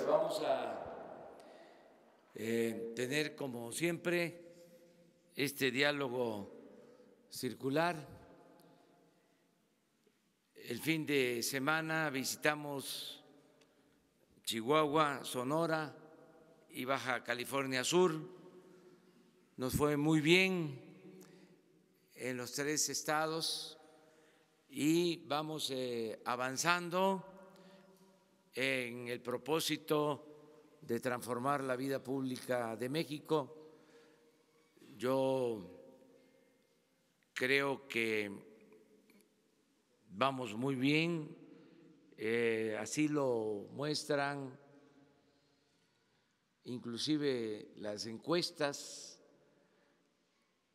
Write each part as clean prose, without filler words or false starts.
pues vamos a tener como siempre este diálogo circular. El fin de semana visitamos Chihuahua, Sonora y Baja California Sur. Nos fue muy bien en los 3 estados y vamos avanzando en el propósito de transformar la vida pública de México. Yo creo que vamos muy bien, así lo muestran inclusive las encuestas.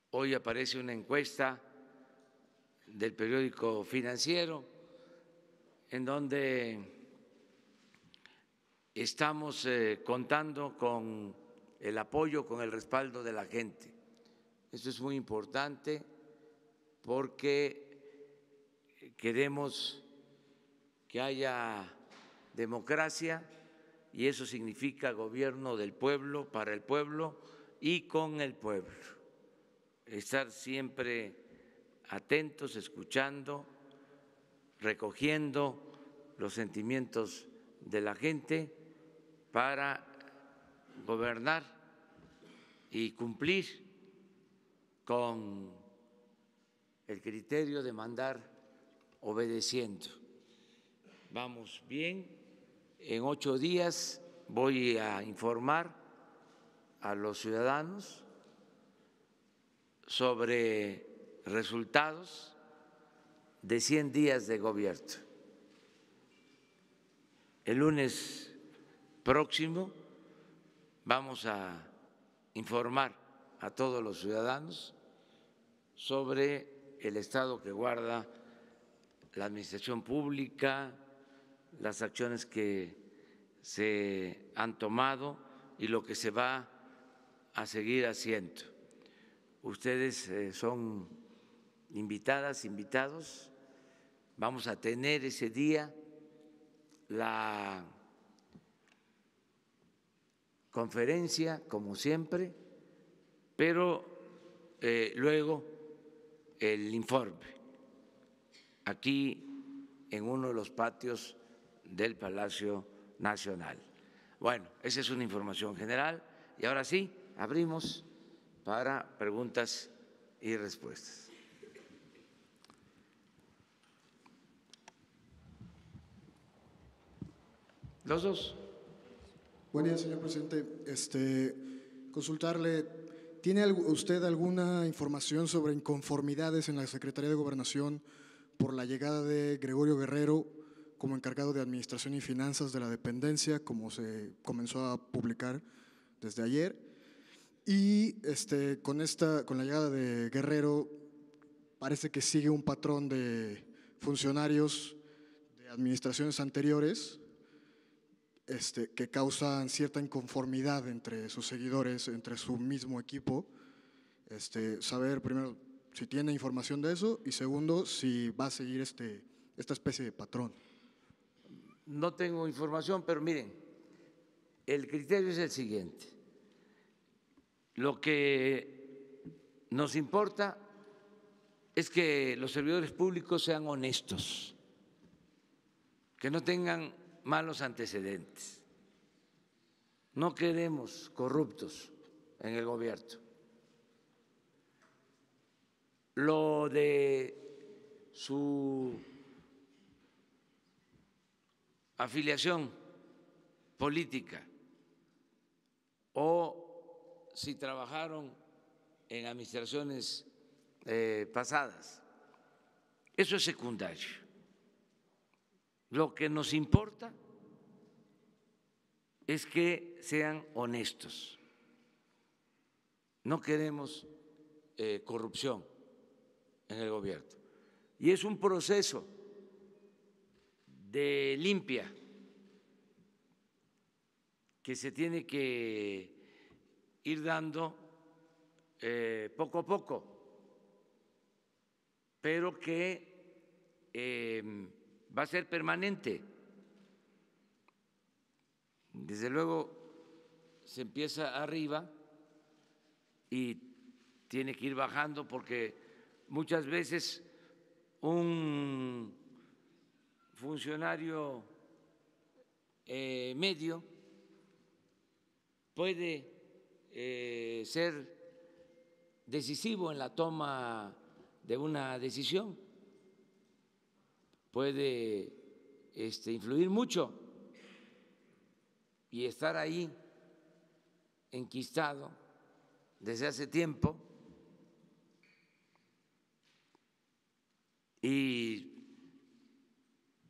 Hoy aparece una encuesta del periódico Financiero en donde estamos contando con el apoyo, con el respaldo de la gente. Esto es muy importante porque queremos que haya democracia y eso significa gobierno del pueblo, para el pueblo y con el pueblo. Estar siempre atentos, escuchando, recogiendo los sentimientos de la gente para gobernar y cumplir con el criterio de mandar obedeciendo. Vamos bien, en 8 días voy a informar a los ciudadanos sobre resultados de 100 días de gobierno. El lunes próximo vamos a informar a todos los ciudadanos sobre el estado que guarda la administración pública, las acciones que se han tomado y lo que se va a seguir haciendo. Ustedes son invitadas, invitados. Vamos a tener ese día la conferencia, como siempre, pero luego el informe aquí en uno de los patios del Palacio Nacional. Bueno, esa es una información general y ahora sí, abrimos para preguntas y respuestas. Los dos. Buen día, señor presidente. Consultarle, ¿tiene usted alguna información sobre inconformidades en la Secretaría de Gobernación por la llegada de Gregorio Guerrero como encargado de Administración y Finanzas de la dependencia, como se comenzó a publicar desde ayer? Y con la llegada de Guerrero parece que sigue un patrón de funcionarios de administraciones anteriores que causan cierta inconformidad entre sus seguidores, entre su mismo equipo. Saber primero si tiene información de eso y segundo si va a seguir esta especie de patrón. No tengo información, pero miren, el criterio es el siguiente. Lo que nos importa es que los servidores públicos sean honestos, que no tengan malos antecedentes. No queremos corruptos en el gobierno. Lo de su afiliación política o si trabajaron en administraciones pasadas, eso es secundario. Lo que nos importa es que sean honestos. No queremos corrupción en el gobierno. Y es un proceso de limpia que se tiene que ir dando poco a poco, pero que va a ser permanente. desde luego se empieza arriba y tiene que ir bajando porque muchas veces un funcionario medio puede ser decisivo en la toma de una decisión, puede influir mucho y estar ahí enquistado desde hace tiempo y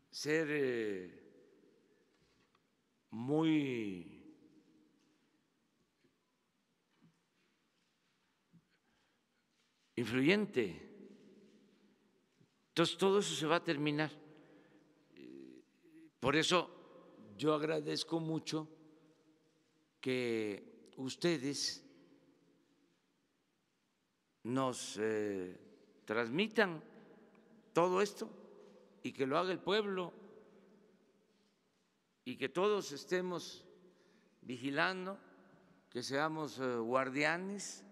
ser muy influyente. Entonces todo eso se va a terminar. Por eso yo agradezco mucho que ustedes nos transmitan todo esto y que lo haga el pueblo y que todos estemos vigilando, que seamos guardianes,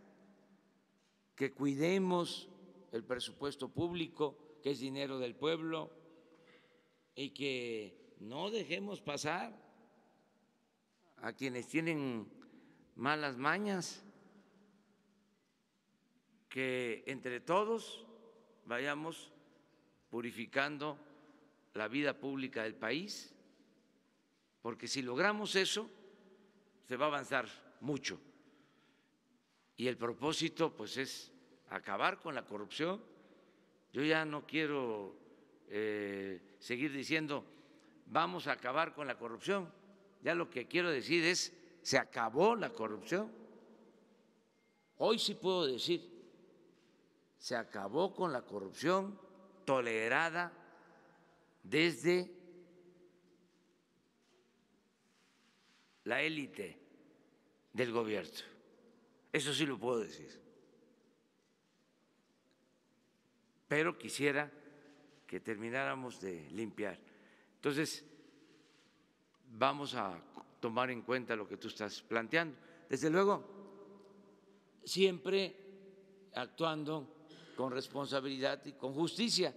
que cuidemos el presupuesto público, que es dinero del pueblo, y que no dejemos pasar a quienes tienen malas mañas, que entre todos vayamos purificando la vida pública del país, porque si logramos eso, se va a avanzar mucho. Y el propósito, pues, es acabar con la corrupción. Yo ya no quiero seguir diciendo vamos a acabar con la corrupción. Ya lo que quiero decir es se acabó la corrupción. Hoy sí puedo decir se acabó con la corrupción tolerada desde la élite del gobierno. Eso sí lo puedo decir. Pero quisiera que termináramos de limpiar. Entonces, vamos a tomar en cuenta lo que tú estás planteando. Desde luego, siempre actuando con responsabilidad y con justicia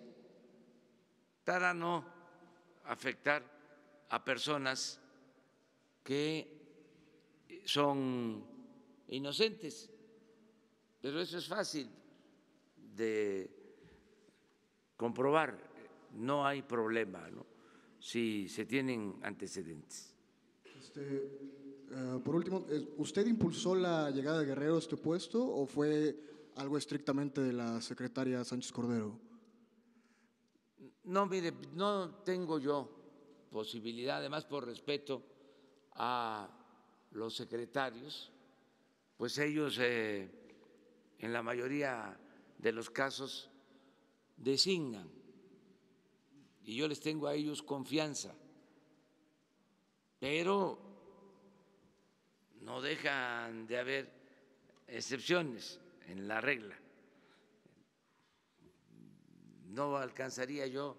para no afectar a personas que son inocentes. Pero eso es fácil de comprobar, no hay problema, ¿no?, si se tienen antecedentes. Por último, ¿usted impulsó la llegada de Guerrero a este puesto o fue algo estrictamente de la secretaria Sánchez Cordero? No, mire, no tengo yo posibilidad, además por respeto a los secretarios, pues ellos en la mayoría de los casos designan y yo les tengo a ellos confianza, pero no dejan de haber excepciones en la regla. No alcanzaría yo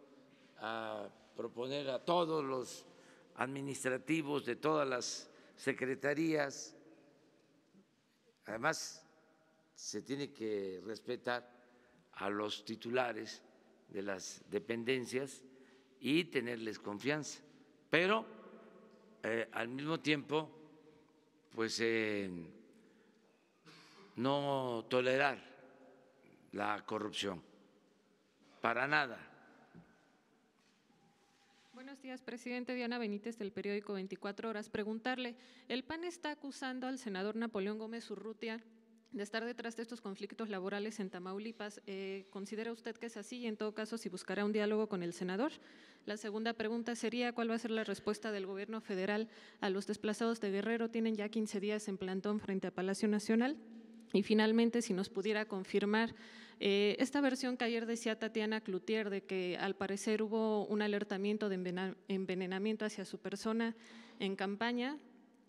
a proponer a todos los administrativos de todas las secretarías. Además, se tiene que respetar a los titulares de las dependencias y tenerles confianza, pero al mismo tiempo, pues no tolerar la corrupción, para nada. Buenos días, presidente. Diana Benítez, del periódico 24 Horas. Preguntarle, el PAN está acusando al senador Napoleón Gómez Urrutia de estar detrás de estos conflictos laborales en Tamaulipas. ¿Considera usted que es así y en todo caso si buscará un diálogo con el senador? La segunda pregunta sería, ¿cuál va a ser la respuesta del gobierno federal a los desplazados de Guerrero? Tienen ya 15 días en plantón frente a Palacio Nacional. Y finalmente, si nos pudiera confirmar esta versión que ayer decía Tatiana Cloutier de que al parecer hubo un alertamiento de envenenamiento hacia su persona en campaña.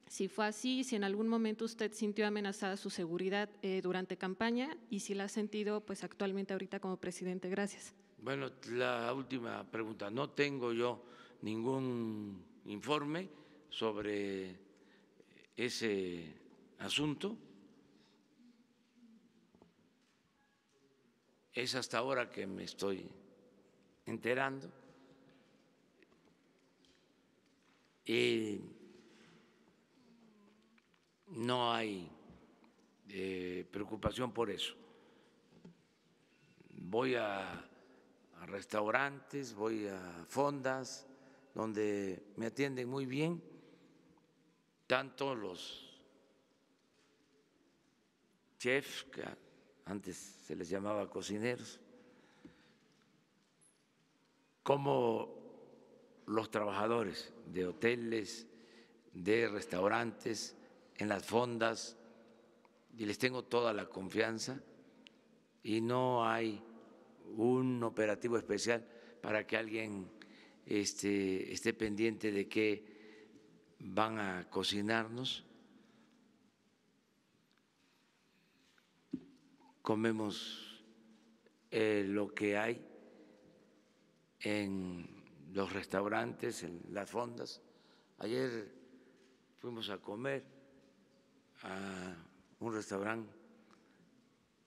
Si fue así, si en algún momento usted sintió amenazada su seguridad durante campaña y si la ha sentido pues actualmente ahorita como presidente. Gracias. Bueno, la última pregunta. No tengo yo ningún informe sobre ese asunto. Es hasta ahora que me estoy enterando. Y no hay preocupación por eso. Voy a restaurantes, voy a fondas donde me atienden muy bien, tanto los chefs, que antes se les llamaba cocineros, como los trabajadores de hoteles, de restaurantes, en las fondas, y les tengo toda la confianza y no hay un operativo especial para que alguien esté pendiente de qué van a cocinarnos. Comemos lo que hay en los restaurantes, en las fondas. Ayer fuimos a comer a un restaurante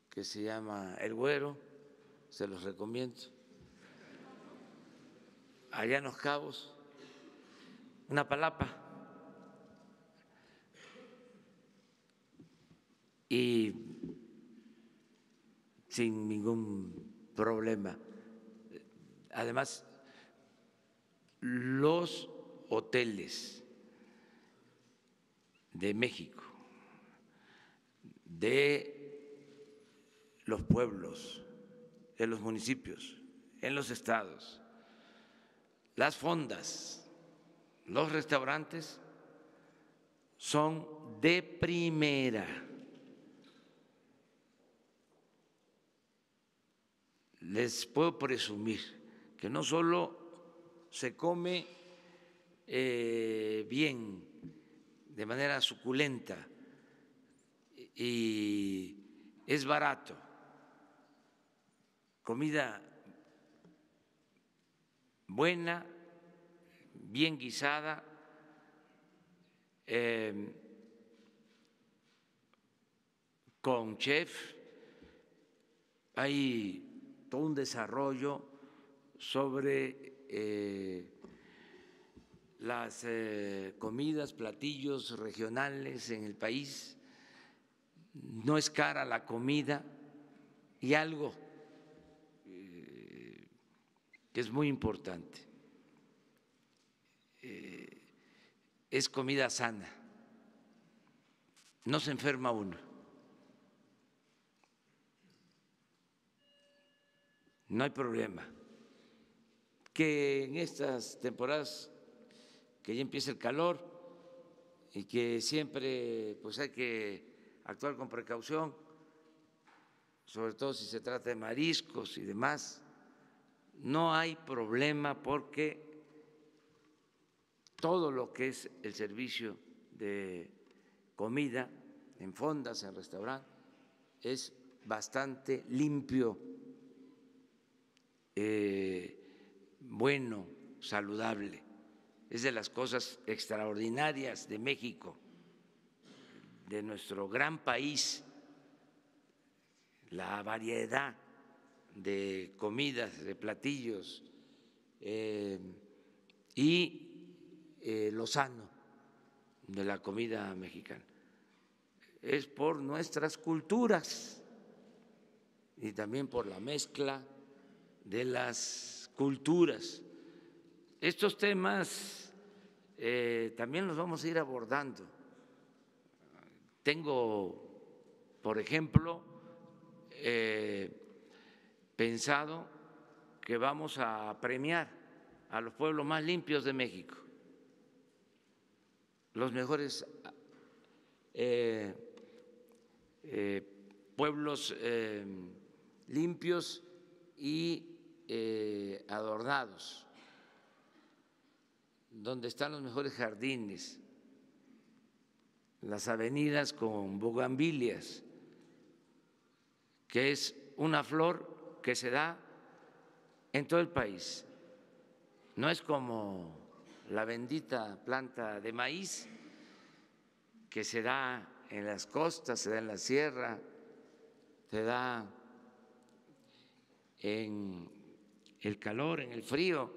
que se llama El Güero, se los recomiendo, allá en Los Cabos, una palapa, y sin ningún problema. Además, los hoteles de México, de los pueblos, de los municipios, en los estados, las fondas, los restaurantes son de primera. Les puedo presumir que no solo se come bien, de manera suculenta, y es barato, comida buena, bien guisada, con chef. Hay todo un desarrollo sobre las comidas, platillos regionales en el país. No es cara la comida, y algo que es muy importante, es comida sana, no se enferma uno, no hay problema. Que en estas temporadas que ya empieza el calor y que siempre pues hay que actuar con precaución, sobre todo si se trata de mariscos y demás, no hay problema, porque todo lo que es el servicio de comida en fondas, en restaurantes, es bastante limpio, bueno, saludable. Es de las cosas extraordinarias de México, de nuestro gran país, la variedad de comidas, de platillos, y lo sano de la comida mexicana. Es por nuestras culturas y también por la mezcla de las culturas. Estos temas también los vamos a ir abordando. Tengo, por ejemplo, pensado que vamos a premiar a los pueblos más limpios de México, los mejores pueblos limpios y adornados, donde están los mejores jardines, las avenidas con bugambilias, que es una flor que se da en todo el país. No es como la bendita planta de maíz que se da en las costas, se da en la sierra, se da en el calor, en el frío.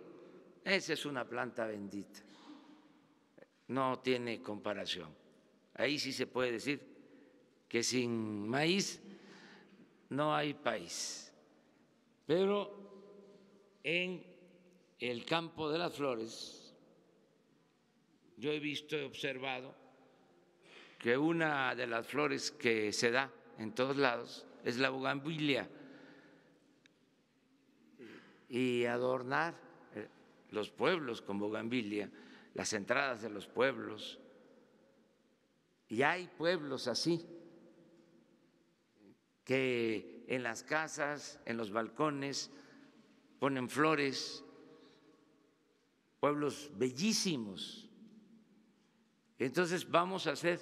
Esa es una planta bendita, no tiene comparación. Ahí sí se puede decir que sin maíz no hay país. Pero en el campo de las flores, yo he visto, he observado que una de las flores que se da en todos lados es la bugambilia, y adornar los pueblos con bugambilia, las entradas de los pueblos. Y hay pueblos así, que en las casas, en los balcones, ponen flores, pueblos bellísimos. Entonces vamos a hacer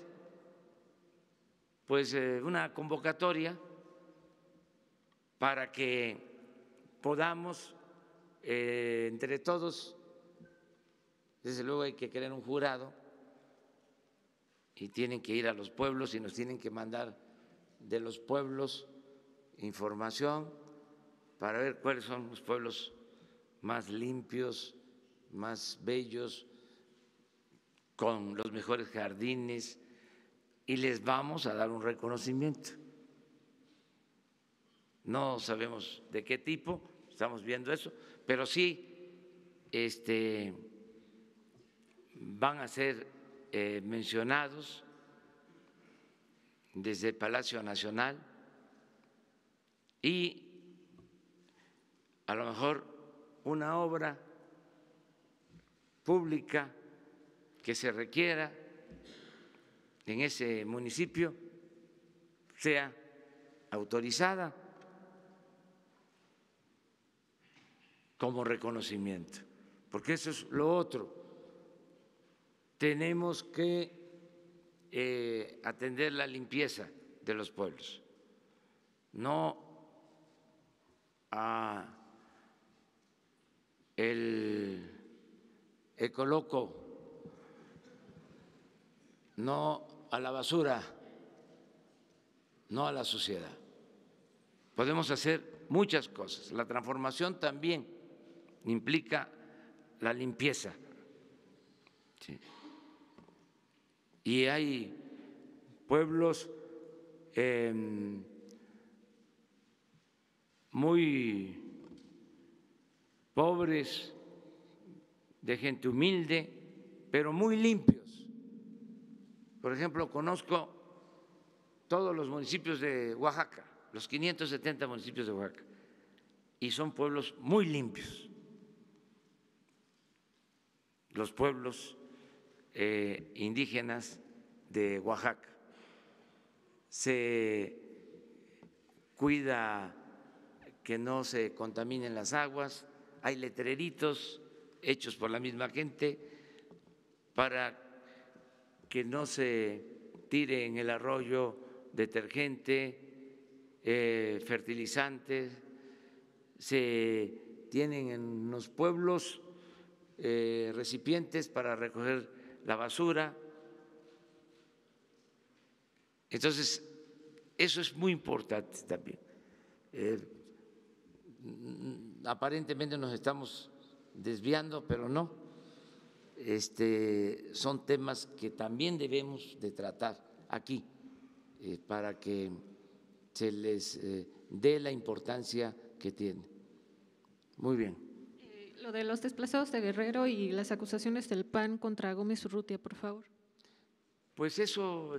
pues una convocatoria para que podamos entre todos, desde luego hay que crear un jurado y tienen que ir a los pueblos y nos tienen que mandar de los pueblos información para ver cuáles son los pueblos más limpios, más bellos, con los mejores jardines, y les vamos a dar un reconocimiento. No sabemos de qué tipo, estamos viendo eso, pero sí van a ser mencionados desde el Palacio Nacional, y a lo mejor una obra pública que se requiera en ese municipio sea autorizada como reconocimiento, porque eso es lo otro. Tenemos que atender la limpieza de los pueblos, no a el ecoloco, no a la basura, no a la suciedad. Podemos hacer muchas cosas. La transformación también implica la limpieza. Sí. Y hay pueblos muy pobres, de gente humilde, pero muy limpios. Por ejemplo, conozco todos los municipios de Oaxaca, los 570 municipios de Oaxaca, y son pueblos muy limpios. Los pueblos indígenas de Oaxaca. Se cuida que no se contaminen las aguas, hay letreritos hechos por la misma gente para que no se tire en el arroyo detergente, fertilizantes. Se tienen en los pueblos recipientes para recoger la basura. Entonces, eso es muy importante también. Aparentemente nos estamos desviando, pero no. Son temas que también debemos de tratar aquí para que se les dé la importancia que tiene. Muy bien. Lo de los desplazados de Guerrero y las acusaciones del PAN contra Gómez Urrutia, por favor. Pues eso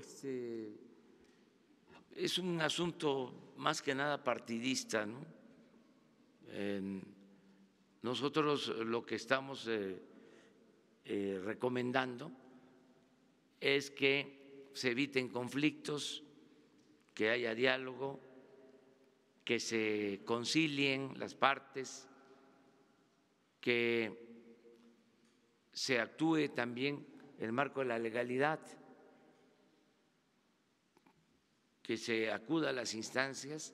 es un asunto más que nada partidista, ¿no? Nosotros lo que estamos recomendando es que se eviten conflictos, que haya diálogo, que se concilien las partes, que se actúe también en el marco de la legalidad, que se acuda a las instancias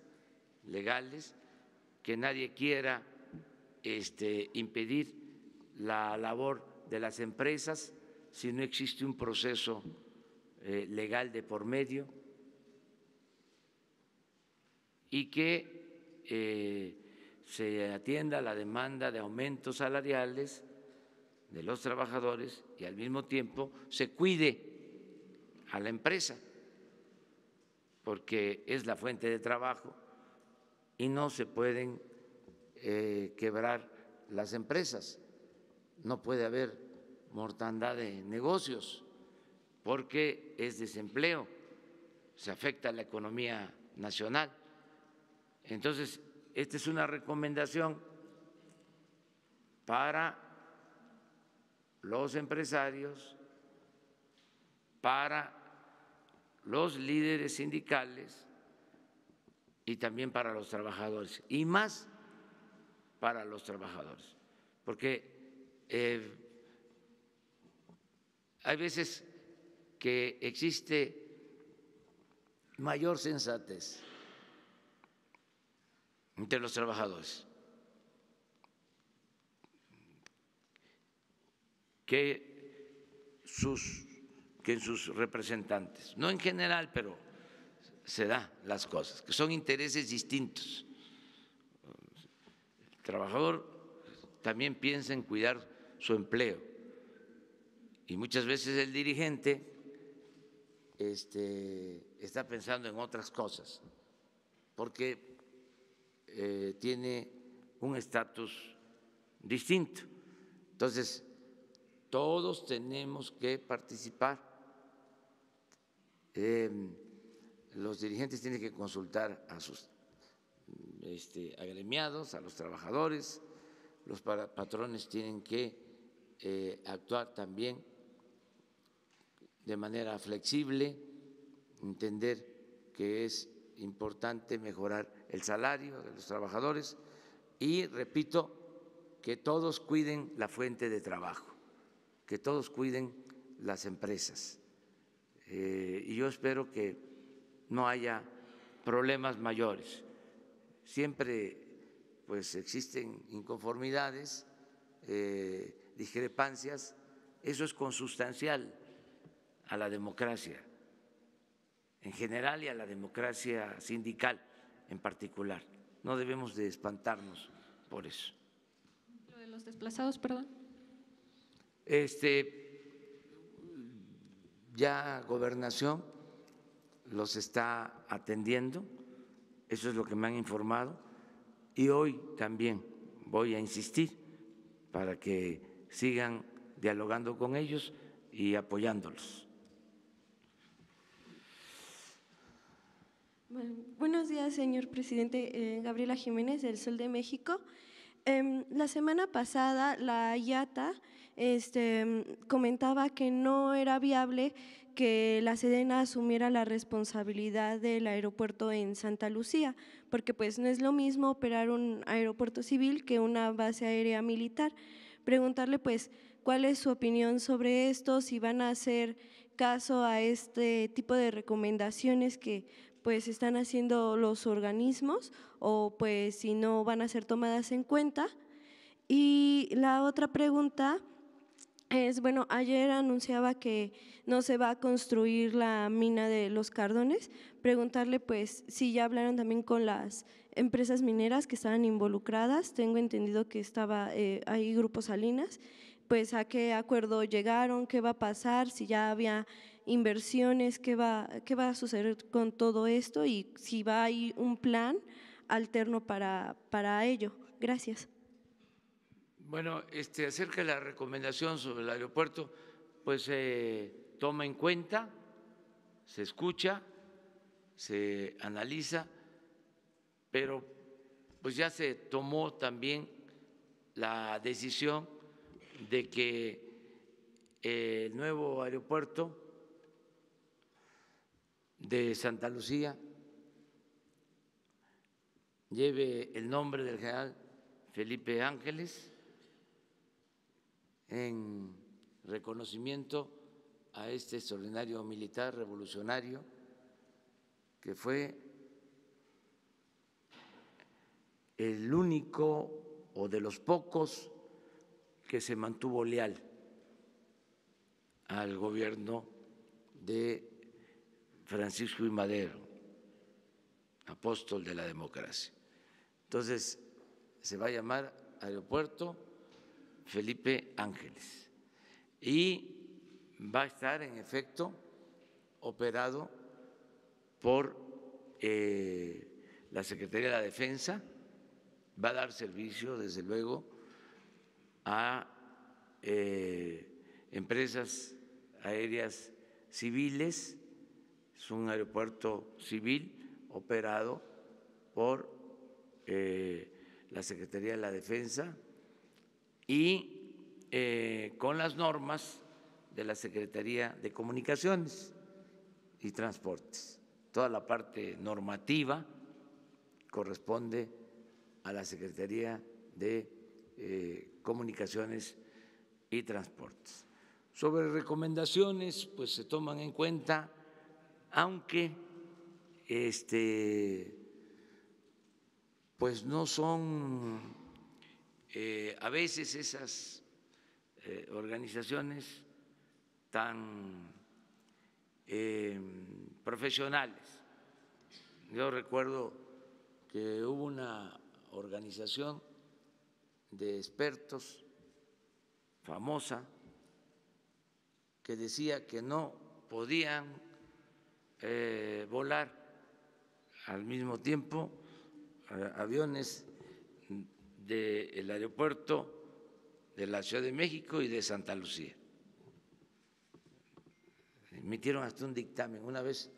legales, que nadie quiera impedir la labor de las empresas si no existe un proceso legal de por medio, y que se atienda la demanda de aumentos salariales de los trabajadores y al mismo tiempo se cuide a la empresa, porque es la fuente de trabajo y no se pueden quebrar las empresas. No puede haber mortandad de negocios porque es desempleo, se afecta a la economía nacional. Entonces, esta es una recomendación para los empresarios, para los líderes sindicales y también para los trabajadores, y más para los trabajadores, porque hay veces que existe mayor sensatez entre los trabajadores que en sus representantes, no en general, pero se dan las cosas, que son intereses distintos. El trabajador también piensa en cuidar su empleo y muchas veces el dirigente está pensando en otras cosas porque tiene un estatus distinto. Entonces, todos tenemos que participar. Los dirigentes tienen que consultar a sus agremiados, a los trabajadores, los patrones tienen que actuar también de manera flexible, entender que es importante mejorar el salario de los trabajadores y, repito, que todos cuiden la fuente de trabajo, que todos cuiden las empresas. Y yo espero que no haya problemas mayores. Siempre pues existen inconformidades, discrepancias, eso es consustancial a la democracia en general y a la democracia sindical en particular. No debemos de espantarnos por eso. Lo de los desplazados, perdón. Ya Gobernación los está atendiendo, eso es lo que me han informado, y hoy también voy a insistir para que sigan dialogando con ellos y apoyándolos. Bueno, buenos días, señor presidente. Gabriela Jiménez, del Sol de México. La semana pasada, la IATA comentaba que no era viable que la Sedena asumiera la responsabilidad del aeropuerto en Santa Lucía, porque pues no es lo mismo operar un aeropuerto civil que una base aérea militar. Preguntarle pues cuál es su opinión sobre esto, si van a hacer caso a este tipo de recomendaciones que pues están haciendo los organismos o pues si no van a ser tomadas en cuenta. Y la otra pregunta es, bueno, ayer anunciaba que no se va a construir la mina de Los Cardones, preguntarle pues si ya hablaron también con las empresas mineras que estaban involucradas, tengo entendido que estaba ahí Grupo Salinas, pues a qué acuerdo llegaron, qué va a pasar, si ya había inversiones, qué va a suceder con todo esto y si va a ir un plan alterno para ello. Gracias. Bueno, acerca de la recomendación sobre el aeropuerto, pues se toma en cuenta, se escucha, se analiza, pero pues ya se tomó también la decisión de que el nuevo aeropuerto de Santa Lucía lleve el nombre del general Felipe Ángeles en reconocimiento a este extraordinario militar revolucionario que fue el único o de los pocos que se mantuvo leal al gobierno de Francisco I. Madero, apóstol de la democracia. Entonces, se va a llamar Aeropuerto Felipe Ángeles y va a estar en efecto operado por la Secretaría de la Defensa, va a dar servicio, desde luego, a empresas aéreas civiles. Es un aeropuerto civil operado por la Secretaría de la Defensa y con las normas de la Secretaría de Comunicaciones y Transportes. Toda la parte normativa corresponde a la Secretaría de Comunicaciones y Transportes. Sobre recomendaciones, pues se toman en cuenta, aunque pues no son a veces esas organizaciones tan profesionales. Yo recuerdo que hubo una organización de expertos famosa que decía que no podían volar al mismo tiempo aviones del aeropuerto de la Ciudad de México y de Santa Lucía. Emitieron hasta un dictamen una vez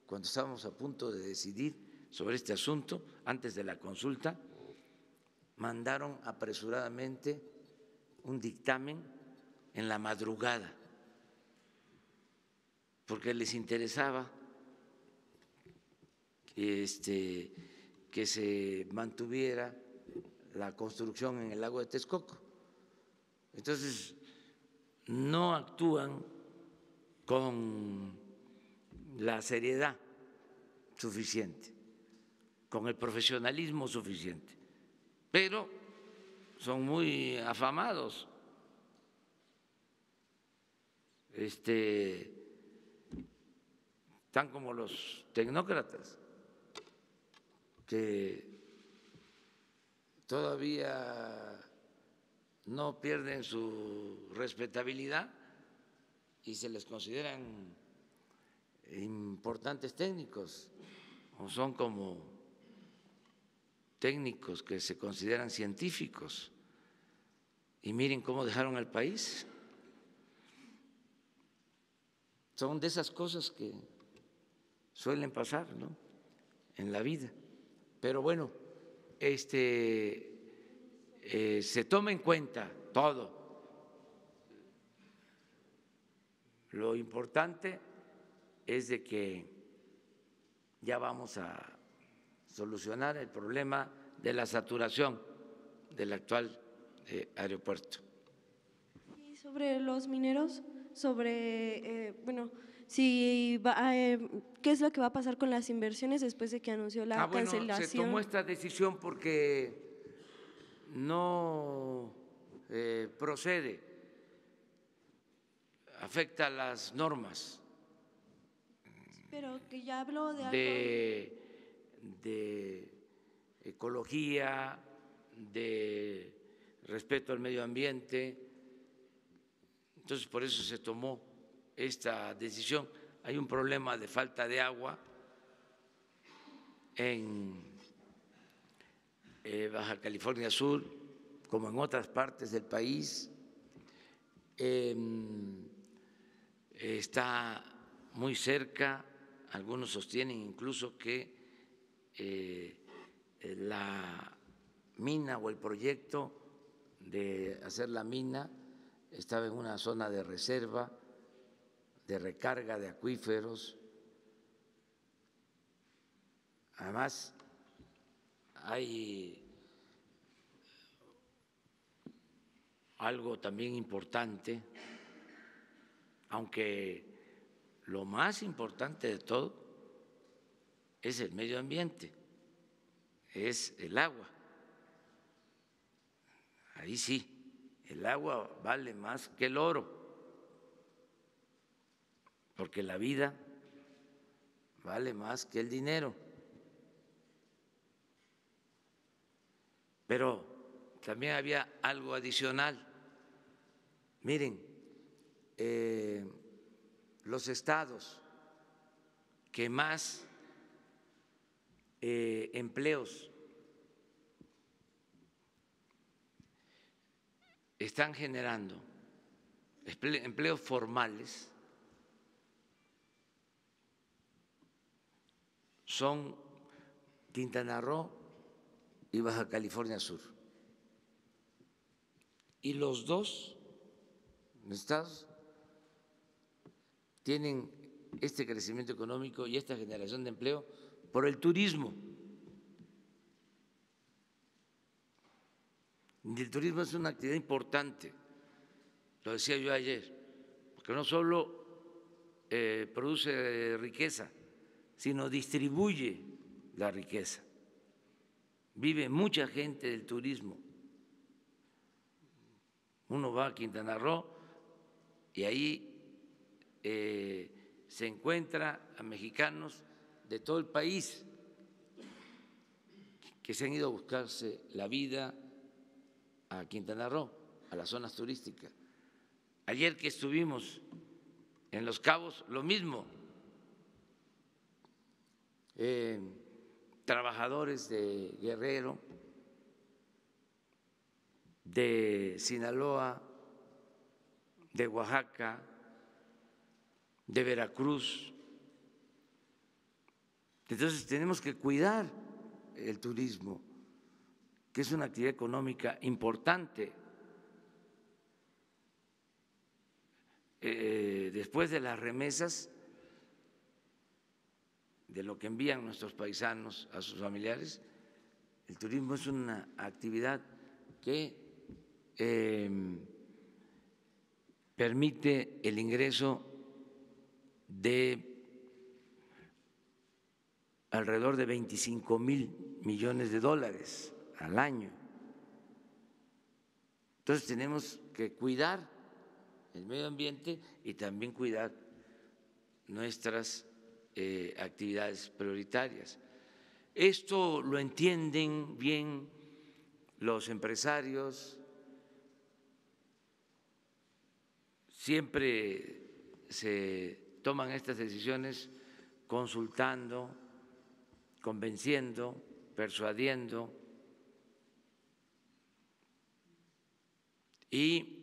cuando estábamos a punto de decidir sobre este asunto, antes de la consulta, mandaron apresuradamente un dictamen en la madrugada, porque les interesaba que se mantuviera la construcción en el lago de Texcoco. Entonces, no actúan con la seriedad suficiente, con el profesionalismo suficiente, pero son muy afamados. Están como los tecnócratas, que todavía no pierden su respetabilidad y se les consideran importantes técnicos, o son como técnicos que se consideran científicos. Y miren cómo dejaron al país. Son de esas cosas que suelen pasar, ¿no?, en la vida. Pero bueno, se toma en cuenta todo. Lo importante es de que ya vamos a solucionar el problema de la saturación del actual aeropuerto. Y sobre los mineros, sobre, si ¿qué es lo que va a pasar con las inversiones después de que anunció la cancelación? Se tomó esta decisión porque no procede, afecta las normas. Pero que ya habló de algo de ecología, de respeto al medio ambiente. Entonces, por eso se tomó esta decisión. Hay un problema de falta de agua en Baja California Sur, como en otras partes del país. Está muy cerca, algunos sostienen incluso que la mina o el proyecto de hacer la mina estaba en una zona de reserva, de recarga de acuíferos. Además, hay algo también importante, aunque lo más importante de todo es el medio ambiente, es el agua. Ahí sí, el agua vale más que el oro. porque la vida vale más que el dinero. Pero también había algo adicional. Miren, los estados que más empleos están generando, empleos formales, son Quintana Roo y Baja California Sur. Y los dos estados tienen este crecimiento económico y esta generación de empleo por el turismo. Y el turismo es una actividad importante, lo decía yo ayer, porque no solo produce riqueza, sino distribuye la riqueza. Vive mucha gente del turismo. Uno va a Quintana Roo y ahí se encuentra a mexicanos de todo el país que se han ido a buscarse la vida a Quintana Roo, a las zonas turísticas. Ayer que estuvimos en Los Cabos, lo mismo. Trabajadores de Guerrero, de Sinaloa, de Oaxaca, de Veracruz. Entonces tenemos que cuidar el turismo, que es una actividad económica importante. Después de las remesas, de lo que envían nuestros paisanos a sus familiares, el turismo es una actividad que permite el ingreso de alrededor de 25,000 millones de dólares al año. Entonces tenemos que cuidar el medio ambiente y también cuidar nuestras actividades prioritarias. Esto lo entienden bien los empresarios, siempre se toman estas decisiones consultando, convenciendo, persuadiendo, y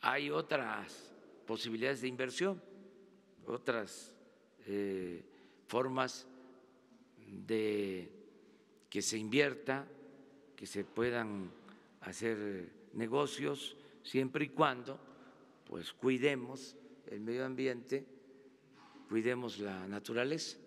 hay otras posibilidades de inversión, otras formas de que se invierta, que se puedan hacer negocios, siempre y cuando pues cuidemos el medio ambiente, cuidemos la naturaleza.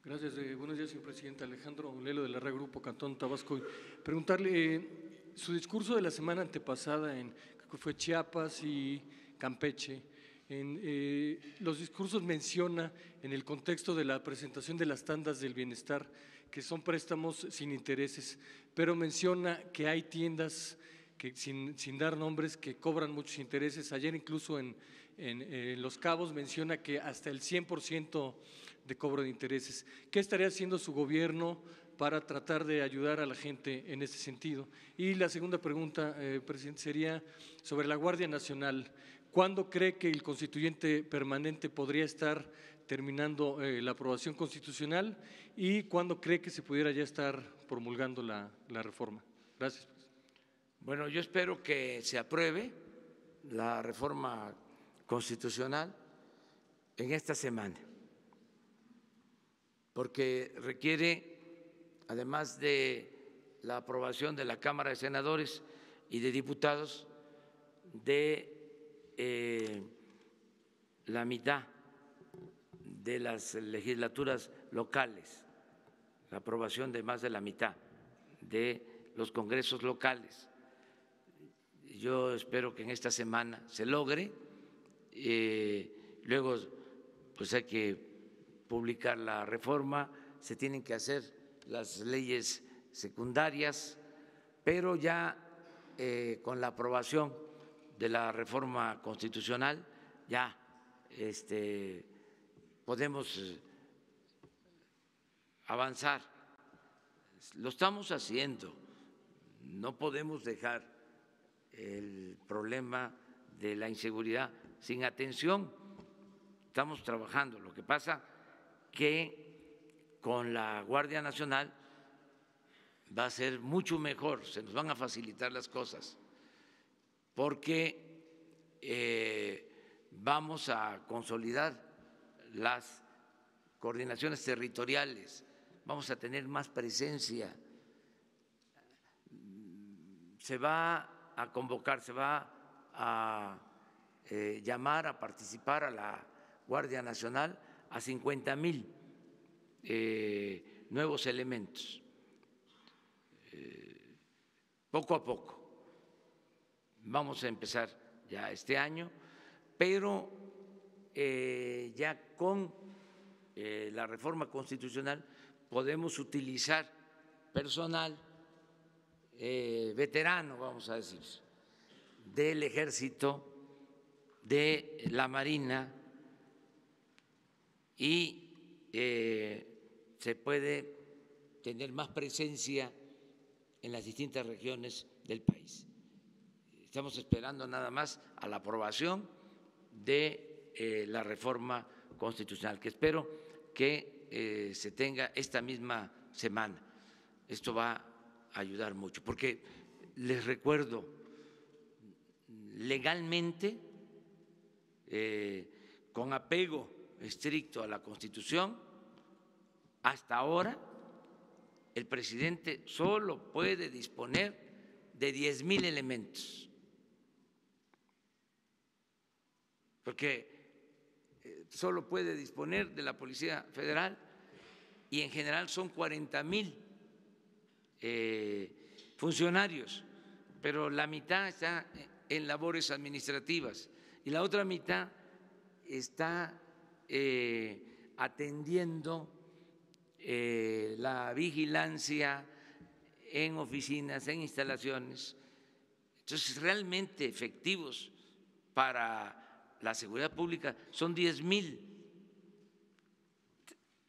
Gracias. Buenos días, señor presidente. Alejandro Lelo, de la Red Grupo Cantón Tabasco. Preguntarle, su discurso de la semana antepasada creo que fue Chiapas y Campeche, en los discursos menciona, en el contexto de la presentación de las tandas del bienestar, que son préstamos sin intereses, pero menciona que hay tiendas que sin dar nombres que cobran muchos intereses. Ayer incluso en Los Cabos menciona que hasta el 100% de cobro de intereses. ¿Qué estaría haciendo su gobierno para tratar de ayudar a la gente en ese sentido? Y la segunda pregunta, presidente, sería sobre la Guardia Nacional. ¿Cuándo cree que el constituyente permanente podría estar terminando la aprobación constitucional y cuándo cree que se pudiera ya estar promulgando la reforma? Gracias. Bueno, yo espero que se apruebe la reforma constitucional en esta semana, porque requiere, además de la aprobación de la Cámara de Senadores y de Diputados, de la mitad de las legislaturas locales, la aprobación de más de la mitad de los congresos locales. Yo espero que en esta semana se logre. Luego, pues hay que publicar la reforma, se tienen que hacer las leyes secundarias, pero ya con la aprobación de la reforma constitucional ya podemos avanzar. Lo estamos haciendo. No podemos dejar el problema de la inseguridad sin atención. Estamos trabajando. Lo que pasa que con la Guardia Nacional va a ser mucho mejor, se nos van a facilitar las cosas, porque vamos a consolidar las coordinaciones territoriales, vamos a tener más presencia, se va a convocar, se va a llamar a participar a la Guardia Nacional a 50,000 nuevos elementos. Poco a poco. Vamos a empezar ya este año, pero ya con la reforma constitucional podemos utilizar personal veterano, vamos a decir, del Ejército, de la Marina, y se puede tener más presencia en las distintas regiones del país. Estamos esperando nada más a la aprobación de la reforma constitucional, que espero que se tenga esta misma semana. Esto va a ayudar mucho, porque les recuerdo, legalmente, con apego estricto a la Constitución, hasta ahora el presidente solo puede disponer de 10,000 elementos, porque solo puede disponer de la Policía Federal y en general son 40,000 funcionarios, pero la mitad está en labores administrativas y la otra mitad está atendiendo la vigilancia en oficinas, en instalaciones. Entonces, realmente efectivos para la seguridad pública son 10,000.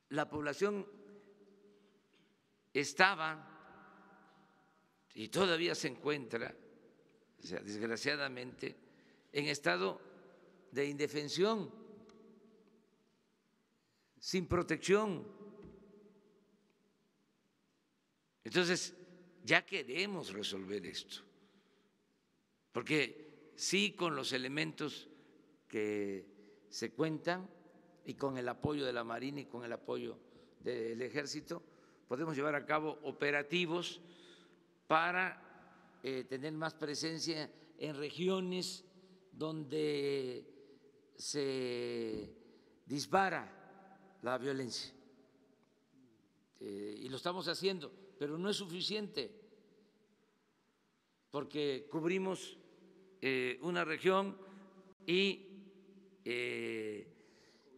La población estaba y todavía se encuentra, o sea, desgraciadamente, en estado de indefensión, sin protección. Entonces, ya queremos resolver esto, porque sí, con los elementos que se cuentan y con el apoyo de la Marina y con el apoyo del Ejército, podemos llevar a cabo operativos para tener más presencia en regiones donde se dispara la violencia. Y lo estamos haciendo, pero no es suficiente, porque cubrimos una región y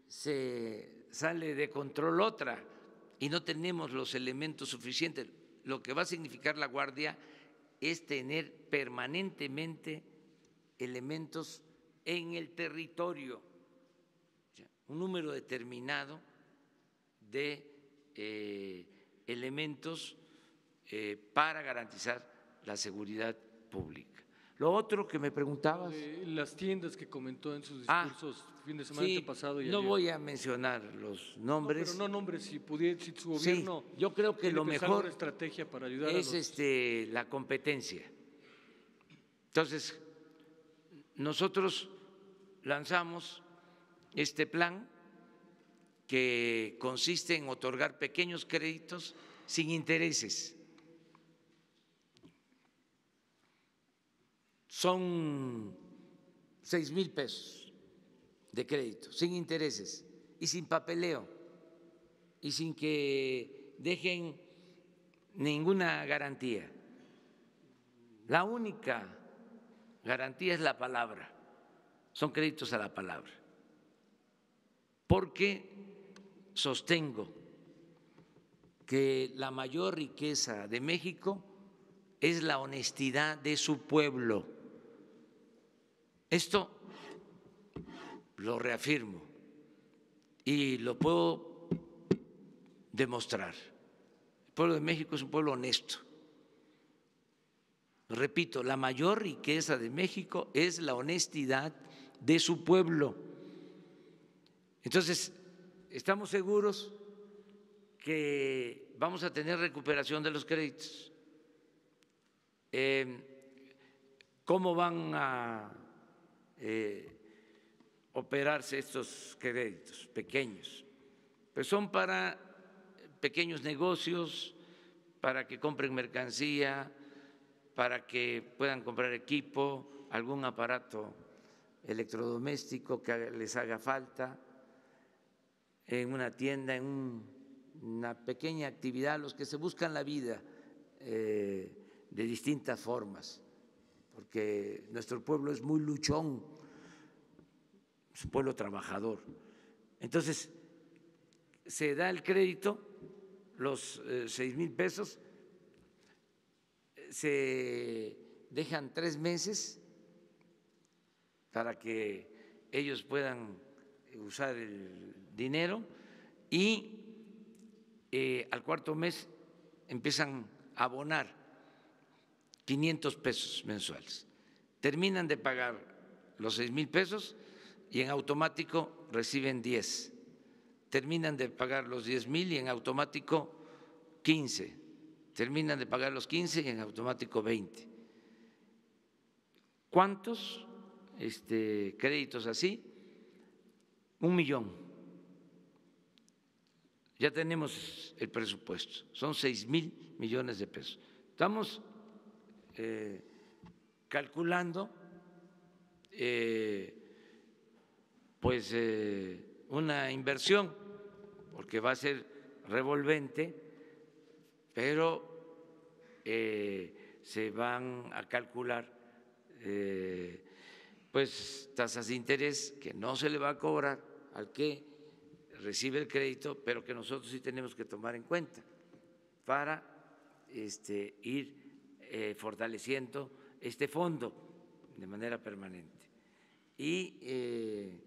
se sale de control otra y no tenemos los elementos suficientes. Lo que va a significar la Guardia es tener permanentemente elementos en el territorio, un número determinado de elementos para garantizar la seguridad pública. Lo otro que me preguntabas… Las tiendas que comentó en sus discursos fin de semana antepasado. No voy a mencionar los nombres. No, pero no nombres, si su gobierno… Sí, yo creo que lo mejor estrategia para ayudar es la competencia. Entonces, nosotros lanzamos este plan que consiste en otorgar pequeños créditos sin intereses. Son 6,000 pesos de crédito, sin intereses y sin papeleo y sin que dejen ninguna garantía. La única garantía es la palabra, son créditos a la palabra, porque sostengo que la mayor riqueza de México es la honestidad de su pueblo. Esto lo reafirmo y lo puedo demostrar. El pueblo de México es un pueblo honesto. Repito, la mayor riqueza de México es la honestidad de su pueblo. Entonces, estamos seguros que vamos a tener recuperación de los créditos. ¿Cómo van a operarse estos créditos pequeños? Pues son para pequeños negocios, para que compren mercancía, para que puedan comprar equipo, algún aparato electrodoméstico que les haga falta, en una tienda, en una pequeña actividad, los que se buscan la vida de distintas formas, porque nuestro pueblo es muy luchón, es un pueblo trabajador. Entonces, se da el crédito, los 6,000 pesos, se dejan 3 meses para que ellos puedan usar el dinero y al cuarto mes empiezan a abonar 500 pesos mensuales. Terminan de pagar los 6,000 pesos y en automático reciben 10. Terminan de pagar los 10,000 y en automático 15. Terminan de pagar los 15 y en automático 20. ¿Cuántos créditos así? 1 millón. Ya tenemos el presupuesto, son 6,000 millones de pesos. Estamos calculando una inversión, porque va a ser revolvente, pero se van a calcular tasas de interés que no se le va a cobrar al que recibe el crédito, pero que nosotros sí tenemos que tomar en cuenta para ir fortaleciendo este fondo de manera permanente. Y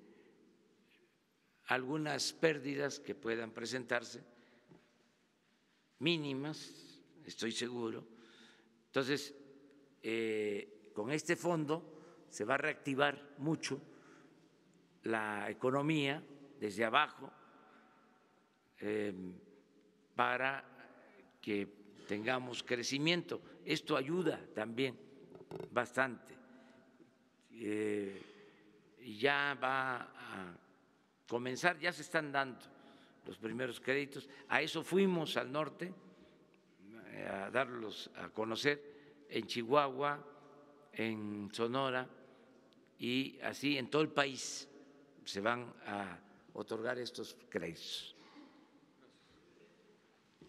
algunas pérdidas que puedan presentarse, mínimas, estoy seguro. Entonces, con este fondo se va a reactivar mucho la economía desde abajo para que tengamos crecimiento. Esto ayuda también bastante. Ya va a comenzar, ya se están dando los primeros créditos. A eso fuimos al norte a darlos a conocer, en Chihuahua, en Sonora y así en todo el país se van a otorgar estos créditos.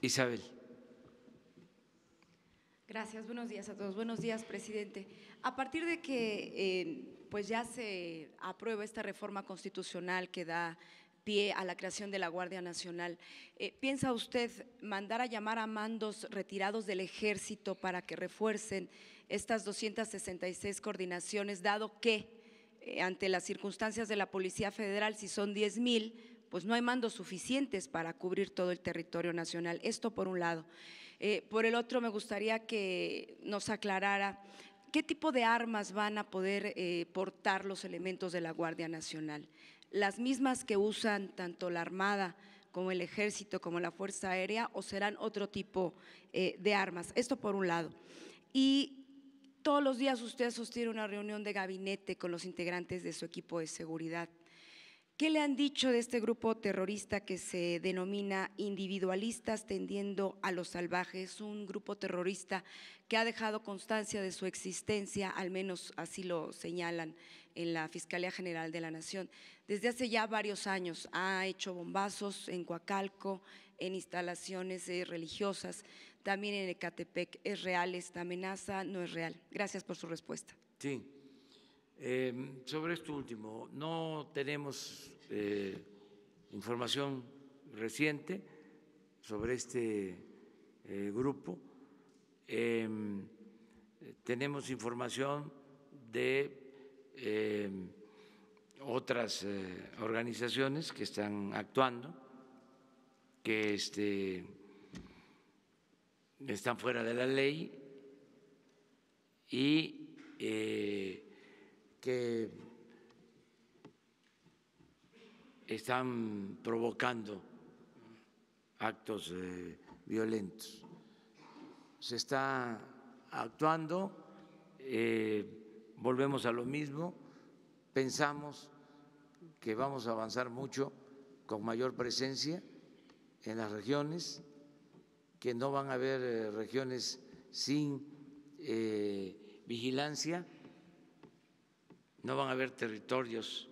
Isabel. Gracias, buenos días a todos. Buenos días, presidente. A partir de que ya se aprueba esta reforma constitucional que da pie a la creación de la Guardia Nacional, ¿piensa usted mandar a llamar a mandos retirados del Ejército para que refuercen estas 266 coordinaciones, dado que ante las circunstancias de la Policía Federal, si son 10,000, pues no hay mandos suficientes para cubrir todo el territorio nacional? Esto por un lado. Por el otro, me gustaría que nos aclarara qué tipo de armas van a poder portar los elementos de la Guardia Nacional. ¿Las mismas que usan tanto la Armada como el Ejército como la Fuerza Aérea, o serán otro tipo de armas? Esto por un lado. Y todos los días usted sostiene una reunión de gabinete con los integrantes de su equipo de seguridad. ¿Qué le han dicho de este grupo terrorista que se denomina individualistas tendiendo a los salvajes? Un grupo terrorista que ha dejado constancia de su existencia, al menos así lo señalan en la Fiscalía General de la Nación. Desde hace ya varios años ha hecho bombazos en Coacalco, en instalaciones religiosas, también en Ecatepec. ¿Es real esta amenaza? ¿No es real? Gracias por su respuesta. Sí. Sobre esto último, no tenemos información reciente, sobre este grupo. Tenemos información de otras organizaciones que están actuando, que están fuera de la ley y que están provocando actos violentos. Se está actuando, volvemos a lo mismo, pensamos que vamos a avanzar mucho con mayor presencia en las regiones, que no van a haber regiones sin vigilancia, no van a haber territorios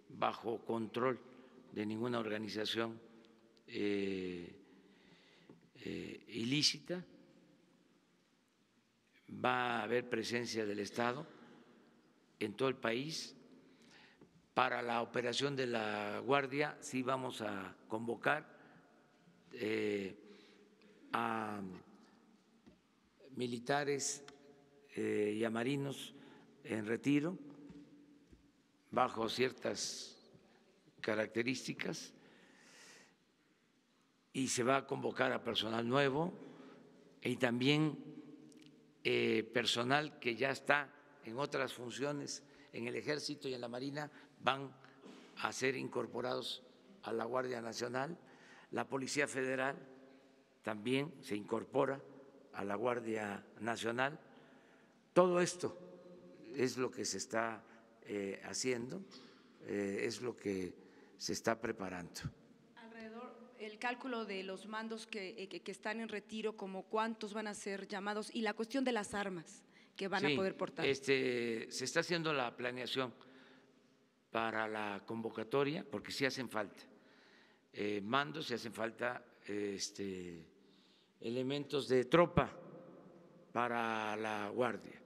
bajo control de ninguna organización ilícita. Va a haber presencia del Estado en todo el país. Para la operación de la Guardia sí vamos a convocar a militares y a marinos en retiro bajo ciertas características, y se va a convocar a personal nuevo y también personal que ya está en otras funciones en el Ejército y en la Marina van a ser incorporados a la Guardia Nacional. La Policía Federal también se incorpora a la Guardia Nacional. Todo esto es lo que se está haciendo, es lo que se está preparando. Alrededor, el cálculo de los mandos que están en retiro, como cuántos van a ser llamados, y la cuestión de las armas que van a poder portar. Se está haciendo la planeación para la convocatoria, porque sí hacen falta mandos, sí hacen falta elementos de tropa para la Guardia.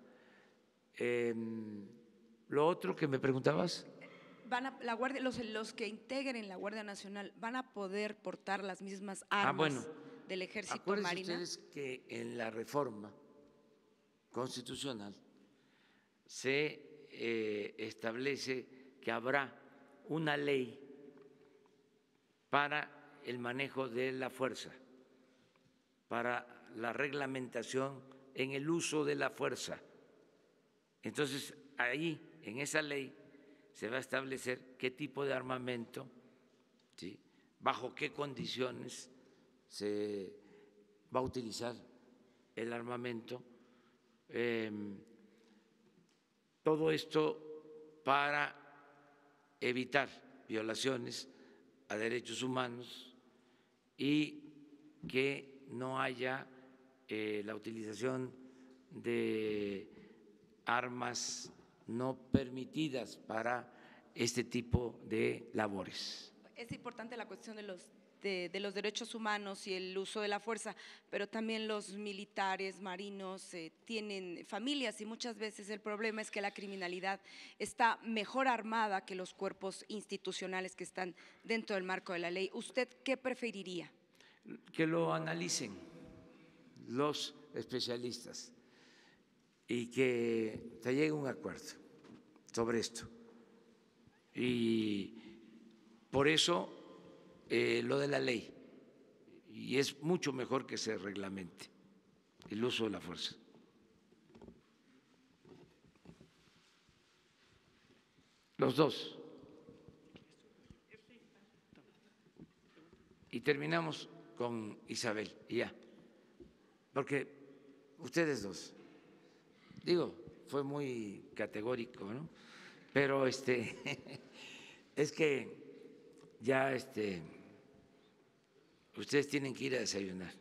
Lo otro que me preguntabas. La Guardia, los que integren la Guardia Nacional van a poder portar las mismas armas del Ejército Marina. Acuérdense ustedes que en la reforma constitucional se establece que habrá una ley para el manejo de la fuerza, para la reglamentación en el uso de la fuerza. Entonces, ahí, en esa ley, se va a establecer qué tipo de armamento, ¿sí?, bajo qué condiciones se va a utilizar el armamento. Todo esto para evitar violaciones a derechos humanos y que no haya la utilización de armas no permitidas para este tipo de labores. Es importante la cuestión de los derechos humanos y el uso de la fuerza, pero también los militares, marinos tienen familias y muchas veces el problema es que la criminalidad está mejor armada que los cuerpos institucionales que están dentro del marco de la ley. ¿Usted qué preferiría? Que lo analicen los especialistas y que se llegue a un acuerdo sobre esto. Y por eso lo de la ley, y es mucho mejor que se reglamente el uso de la fuerza. Los dos. Y terminamos con Isabel, y ya, porque ustedes dos, digo, fue muy categórico, ¿no? Pero es que ya ustedes tienen que ir a desayunar.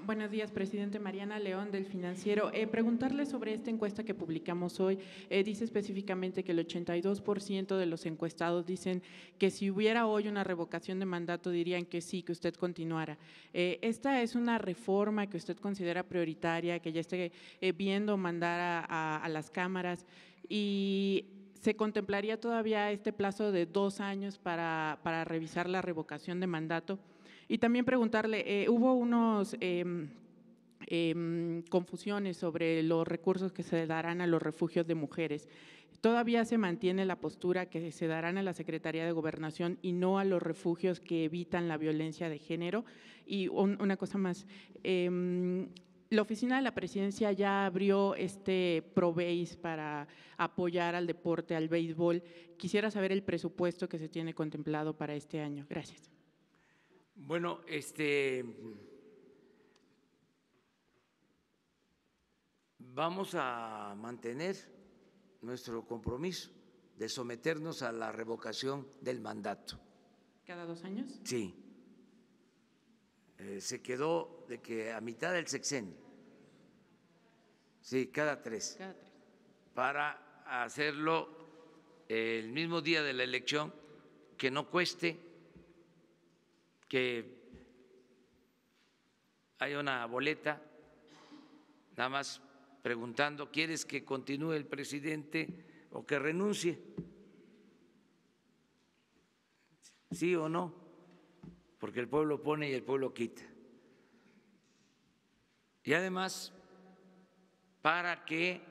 Buenos días, presidente. Mariana León, del Financiero. Preguntarle sobre esta encuesta que publicamos hoy. Dice específicamente que el 82% de los encuestados dicen que si hubiera hoy una revocación de mandato dirían que sí, que usted continuara. ¿Esta es una reforma que usted considera prioritaria, que ya esté viendo mandar a las cámaras? Y ¿se contemplaría todavía este plazo de 2 años para revisar la revocación de mandato? Y también preguntarle, hubo unos confusiones sobre los recursos que se darán a los refugios de mujeres. ¿Todavía se mantiene la postura que se darán a la Secretaría de Gobernación y no a los refugios que evitan la violencia de género? Y una cosa más, la Oficina de la Presidencia ya abrió ProBéis para apoyar al deporte, al béisbol. Quisiera saber el presupuesto que se tiene contemplado para este año. Gracias. Bueno, vamos a mantener nuestro compromiso de someternos a la revocación del mandato. ¿Cada 2 años? Sí. Se quedó de que a mitad del sexenio, sí, cada 3. Cada 3. Para hacerlo el mismo día de la elección, que no cueste, que haya una boleta, nada más preguntando, ¿quieres que continúe el presidente o que renuncie? ¿Sí o no? Porque el pueblo pone y el pueblo quita. Y además, para que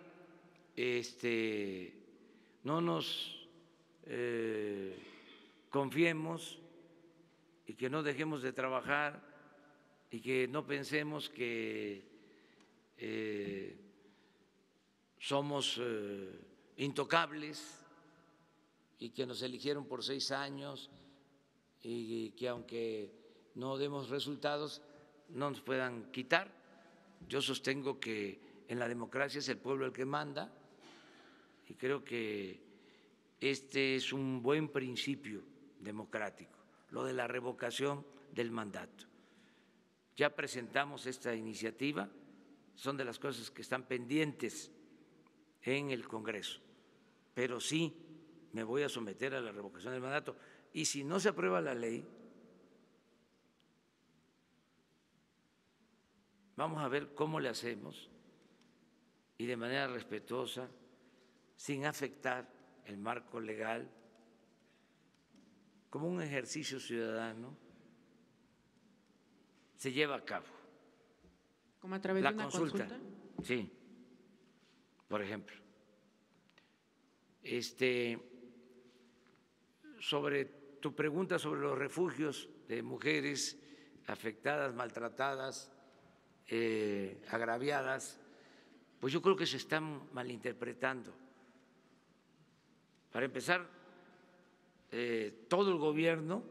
no nos confiemos y que no dejemos de trabajar y que no pensemos que somos intocables y que nos eligieron por 6 años y que aunque no demos resultados no nos puedan quitar. Yo sostengo que en la democracia es el pueblo el que manda y creo que este es un buen principio democrático, lo de la revocación del mandato. Ya presentamos esta iniciativa, son de las cosas que están pendientes en el Congreso, pero sí me voy a someter a la revocación del mandato. Y si no se aprueba la ley, vamos a ver cómo le hacemos y de manera respetuosa, sin afectar el marco legal, como un ejercicio ciudadano, se lleva a cabo. ¿Como a través la de una consulta? Sí, por ejemplo. Sobre tu pregunta sobre los refugios de mujeres afectadas, maltratadas, agraviadas, pues yo creo que se están malinterpretando. Para empezar, todo el gobierno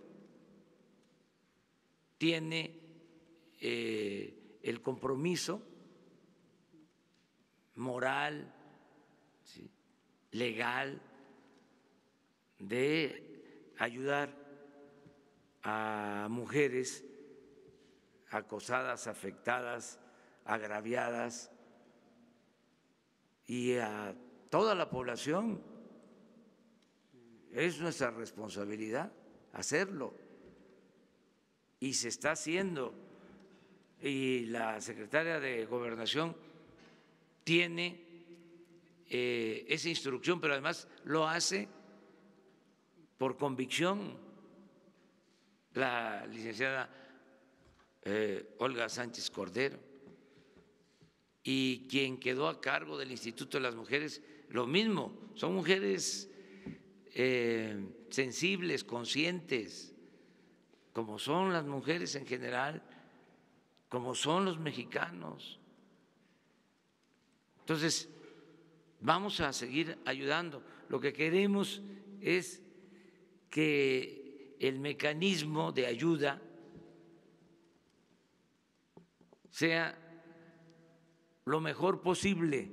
tiene el compromiso moral, ¿sí?, legal, de ayudar a mujeres acosadas, afectadas, agraviadas y a toda la población. Es nuestra responsabilidad hacerlo y se está haciendo. Y la secretaria de Gobernación tiene esa instrucción, pero además lo hace por convicción. La licenciada Olga Sánchez Cordero y quien quedó a cargo del Instituto de las Mujeres, lo mismo, son mujeres sensibles, conscientes, como son las mujeres en general, como son los mexicanos. Entonces, vamos a seguir ayudando. Lo que queremos es que el mecanismo de ayuda sea lo mejor posible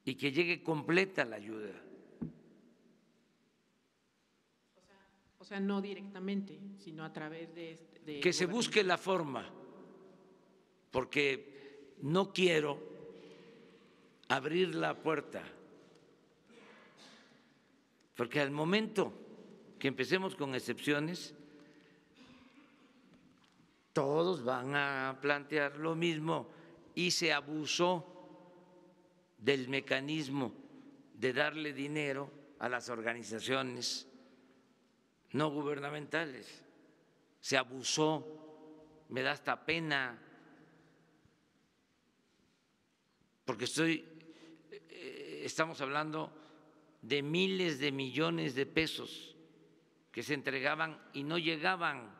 y que llegue completa la ayuda. O sea, no directamente, sino a través de que se busque la forma, porque no quiero abrir la puerta, porque al momento que empecemos con excepciones, todos van a plantear lo mismo y se abusó del mecanismo de darle dinero a las organizaciones no gubernamentales. Se abusó, me da hasta pena, porque estamos hablando de miles de millones de pesos que se entregaban y no llegaban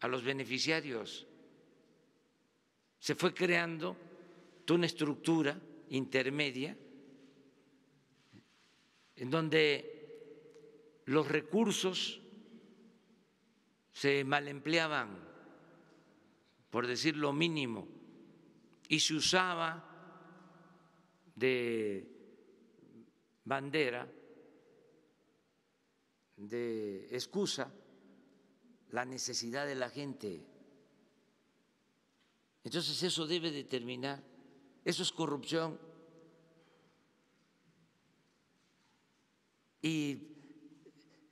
a los beneficiarios. Se fue creando toda una estructura intermedia en donde los recursos se malempleaban, por decir lo mínimo, y se usaba de bandera, de excusa, la necesidad de la gente. Entonces eso debe de terminar, eso es corrupción. Y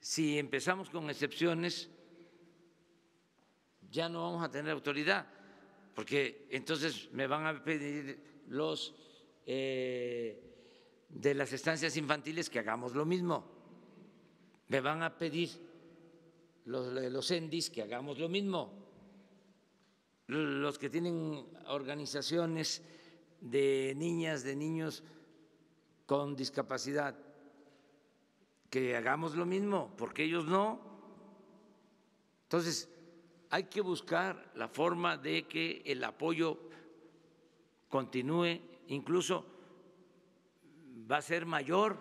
si empezamos con excepciones, ya no vamos a tener autoridad, porque entonces me van a pedir los de las estancias infantiles que hagamos lo mismo, me van a pedir los ENDIs que hagamos lo mismo, los que tienen organizaciones de niñas, de niños con discapacidad, que hagamos lo mismo, porque ellos no. Entonces, hay que buscar la forma de que el apoyo continúe, incluso va a ser mayor,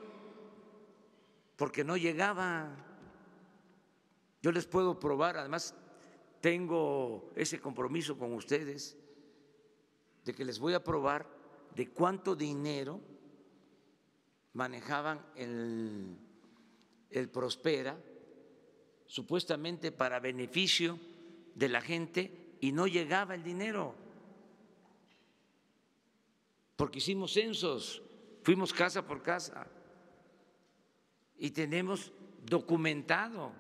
porque no llegaba. Yo les puedo probar, además tengo ese compromiso con ustedes, de que les voy a probar de cuánto dinero manejaban el Prospera, supuestamente para beneficio de la gente, y no llegaba el dinero, porque hicimos censos, fuimos casa por casa y tenemos documentado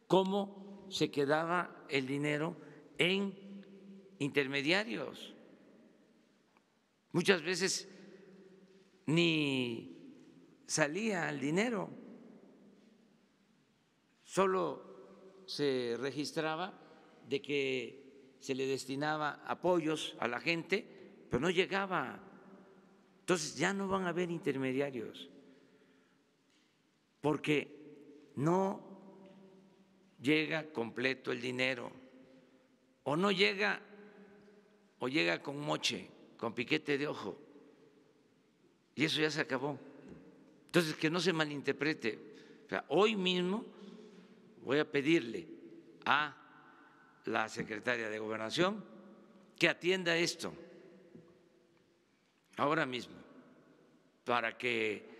cómo se quedaba el dinero en intermediarios. Muchas veces ni salía el dinero, solo se registraba de que se le destinaba apoyos a la gente, pero no llegaba. Entonces ya no van a haber intermediarios, porque no llega completo el dinero, o no llega, o llega con moche, con piquete de ojo, y eso ya se acabó. Entonces, que no se malinterprete. O sea, hoy mismo voy a pedirle a la secretaria de Gobernación que atienda esto ahora mismo, para que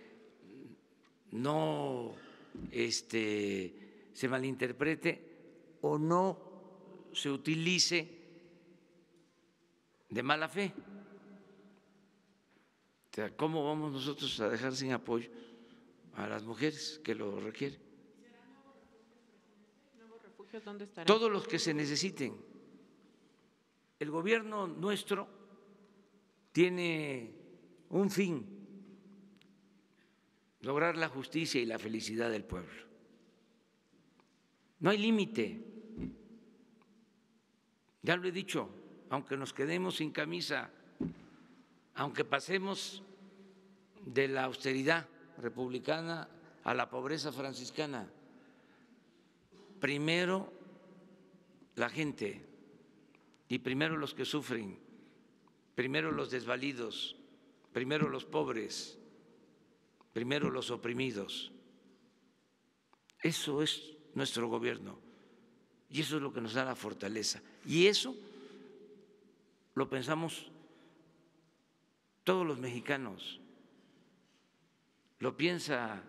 no se malinterprete o no se utilice de mala fe. O sea, ¿cómo vamos nosotros a dejar sin apoyo a las mujeres que lo requieren? ¿Nuevos refugios dónde estarán? Todos los que se necesiten. El gobierno nuestro tiene un fin: lograr la justicia y la felicidad del pueblo. No hay límite. Ya lo he dicho, aunque nos quedemos sin camisa, aunque pasemos de la austeridad republicana a la pobreza franciscana, primero la gente y primero los que sufren, primero los desvalidos, primero los pobres, primero los oprimidos. Eso es nuestro gobierno y eso es lo que nos da la fortaleza. Y eso lo pensamos todos los mexicanos, lo piensa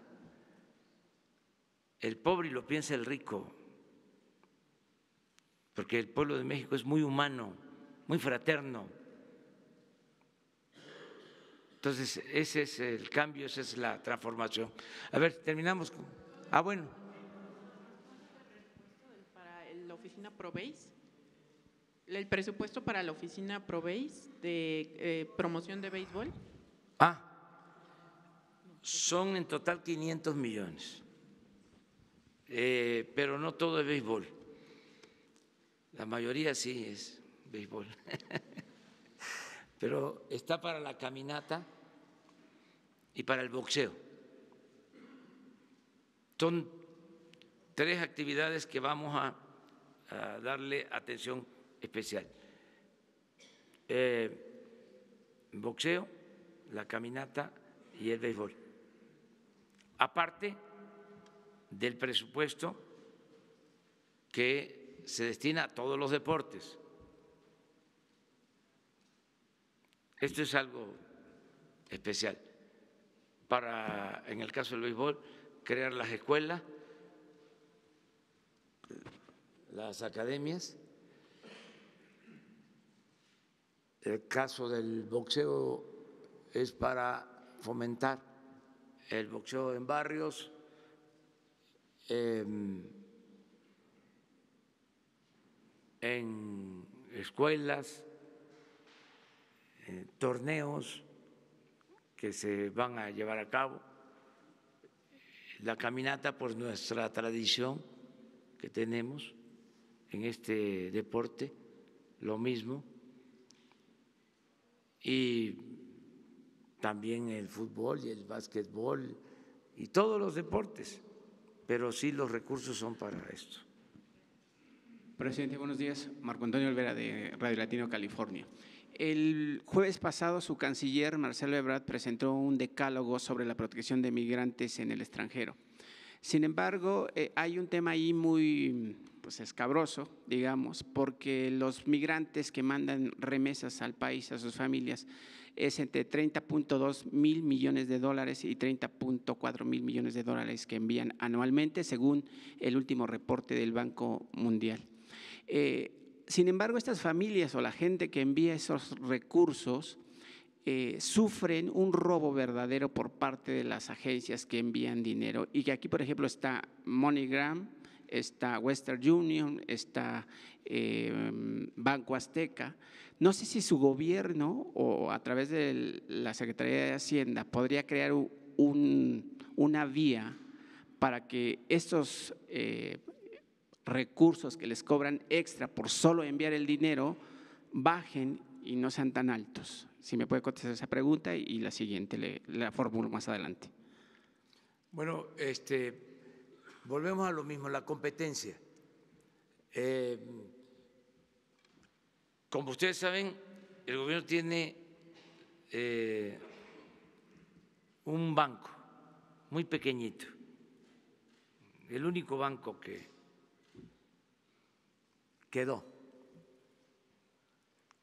el pobre y lo piensa el rico, porque el pueblo de México es muy humano, muy fraterno. Entonces, ese es el cambio, esa es la transformación. A ver, terminamos con… bueno. Para la oficina Proveis, el presupuesto para la oficina Proveis de promoción de béisbol. Son en total 500 millones, pero no todo es béisbol. La mayoría sí es béisbol. Pero está para la caminata y para el boxeo. Son 3 actividades que vamos a darle atención especial. Boxeo, la caminata y el béisbol. Aparte del presupuesto que se destina a todos los deportes. Esto es algo especial. Para, en el caso del béisbol, crear las escuelas, las academias. El caso del boxeo es para fomentar el boxeo en barrios, en escuelas, torneos que se van a llevar a cabo. La caminata, por nuestra tradición que tenemos en este deporte, lo mismo. Y también el fútbol y el básquetbol y todos los deportes, pero sí los recursos son para esto. Presidente, buenos días. Marco Antonio Olvera, de Radio Latino, California. El jueves pasado, su canciller, Marcelo Ebrard, presentó un decálogo sobre la protección de migrantes en el extranjero. Sin embargo, hay un tema ahí muy escabroso, digamos, porque los migrantes que mandan remesas al país, a sus familias, es entre 30.2 mil millones de dólares y 30.4 mil millones de dólares que envían anualmente, según el último reporte del Banco Mundial. Sin embargo, estas familias o la gente que envía esos recursos sufren un robo verdadero por parte de las agencias que envían dinero. Y que aquí, por ejemplo, está MoneyGram, está Western Union, está Banco Azteca. No sé si su gobierno o a través de la Secretaría de Hacienda podría crear una vía para que estos recursos que les cobran extra por solo enviar el dinero bajen y no sean tan altos. Si me puede contestar esa pregunta y la siguiente la formulo más adelante. Bueno, volvemos a lo mismo, la competencia. Como ustedes saben, el gobierno tiene un banco muy pequeñito, el único banco que quedó,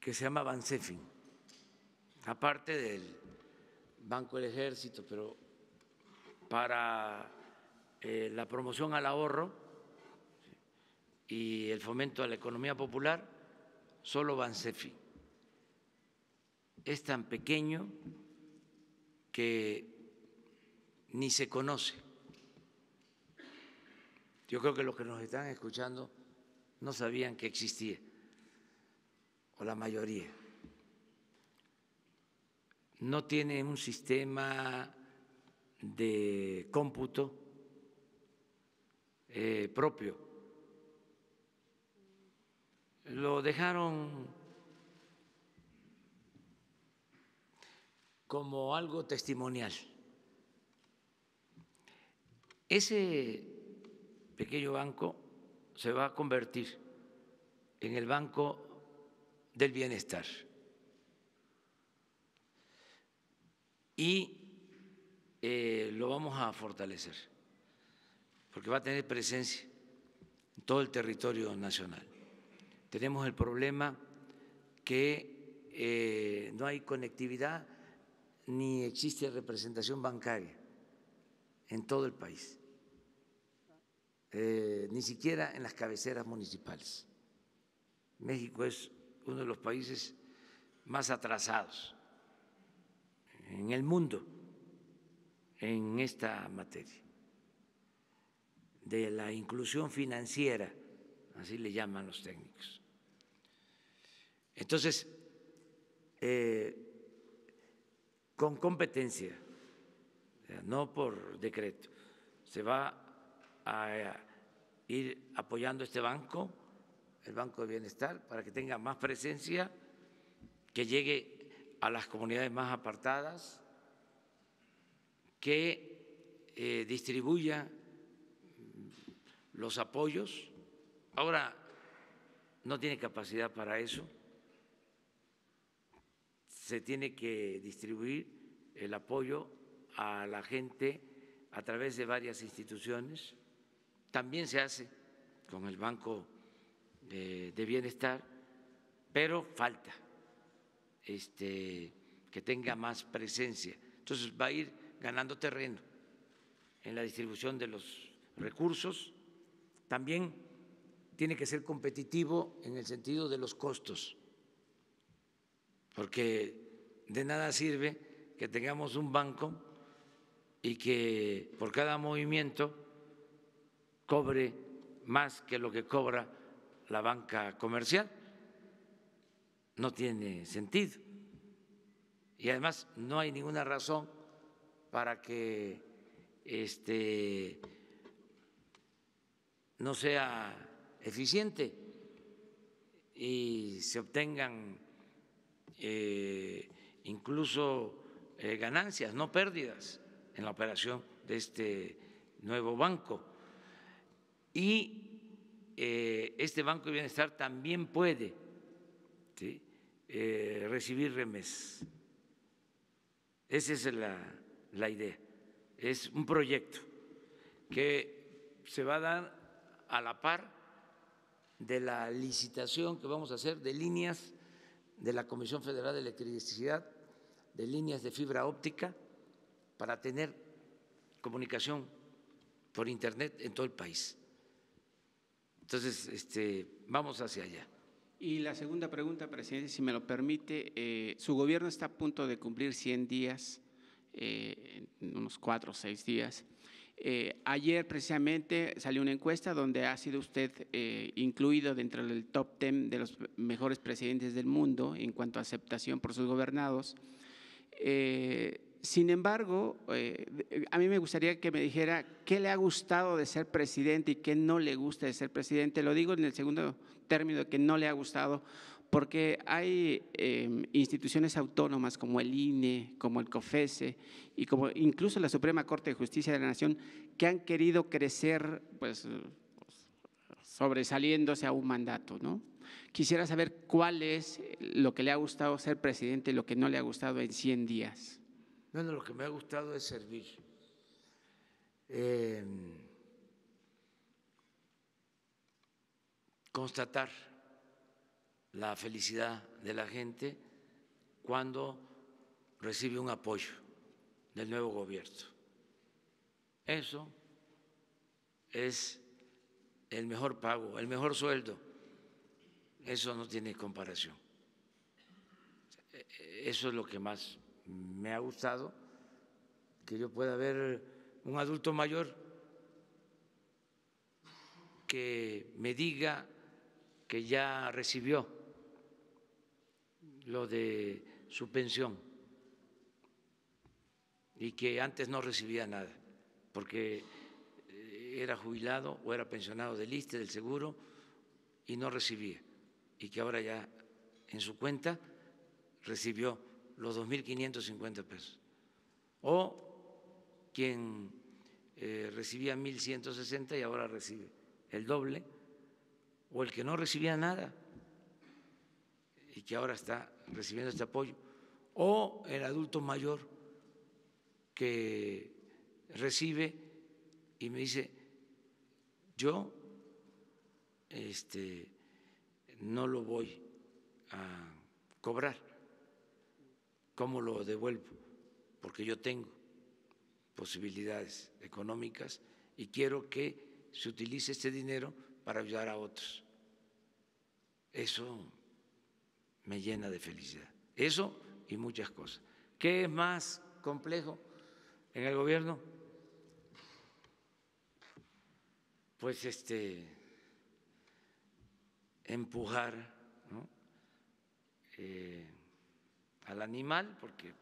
que se llama Bansefin, aparte del Banco del Ejército, pero para la promoción al ahorro y el fomento a la economía popular, solo Bansefin. Es tan pequeño que ni se conoce. Yo creo que los que nos están escuchando no sabían que existía, o la mayoría. No tiene un sistema de cómputo propio. Lo dejaron como algo testimonial. Ese pequeño banco se va a convertir en el Banco del Bienestar. Y lo vamos a fortalecer, porque va a tener presencia en todo el territorio nacional. Tenemos el problema que no hay conectividad ni existe representación bancaria en todo el país, ni siquiera en las cabeceras municipales. México es uno de los países más atrasados en el mundo en esta materia de la inclusión financiera, así le llaman los técnicos. Entonces, con competencia, no por decreto. Se va a ir apoyando este banco, el Banco de Bienestar, para que tenga más presencia, que llegue a las comunidades más apartadas, que distribuya los apoyos. Ahora no tiene capacidad para eso, se tiene que distribuir el apoyo a la gente a través de varias instituciones. También se hace con el Banco de Bienestar, pero falta que tenga más presencia. Entonces va a ir ganando terreno en la distribución de los recursos. También tiene que ser competitivo en el sentido de los costos, porque de nada sirve que tengamos un banco y que por cada movimiento cobre más que lo que cobra la banca comercial. No tiene sentido. Y además no hay ninguna razón para que no sea eficiente y se obtengan incluso ganancias, no pérdidas, en la operación de este nuevo banco. Y este Banco de Bienestar también puede recibir remesas. Esa es la idea. Es un proyecto que se va a dar a la par de la licitación que vamos a hacer de líneas de la Comisión Federal de Electricidad, de líneas de fibra óptica, para tener comunicación por Internet en todo el país. Entonces, vamos hacia allá. Y la segunda pregunta, presidente, si me lo permite, su gobierno está a punto de cumplir 100 días, en unos 4 o 6 días. Ayer precisamente salió una encuesta donde ha sido usted incluido dentro del top 10 de los mejores presidentes del mundo en cuanto a aceptación por sus gobernados. Sin embargo, a mí me gustaría que me dijera qué le ha gustado de ser presidente y qué no le gusta de ser presidente. Lo digo en el segundo término, que no le ha gustado, porque hay instituciones autónomas como el INE, como el COFESE y como incluso la Suprema Corte de Justicia de la Nación, que han querido crecer pues sobresaliéndose a un mandato, ¿no? Quisiera saber cuál es lo que le ha gustado ser presidente y lo que no le ha gustado en 100 días. Bueno, lo que me ha gustado es servir. Constatar la felicidad de la gente cuando recibe un apoyo del nuevo gobierno. Eso es el mejor pago, el mejor sueldo. Eso no tiene comparación. Eso es lo que más me ha gustado, que yo pueda ver un adulto mayor que me diga que ya recibió lo de su pensión y que antes no recibía nada, porque era jubilado o era pensionado del ISSSTE, del seguro, y no recibía, y que ahora ya en su cuenta recibió los 2.550 pesos. O quien recibía 1.160 y ahora recibe el doble, o el que no recibía nada y que ahora está recibiendo este apoyo, o el adulto mayor que recibe y me dice, yo no lo voy a cobrar, ¿cómo lo devuelvo? Porque yo tengo posibilidades económicas y quiero que se utilice este dinero para ayudar a otros. Eso me llena de felicidad. Eso y muchas cosas. ¿Qué es más complejo en el gobierno? Pues empujar, ¿no? Al animal, porque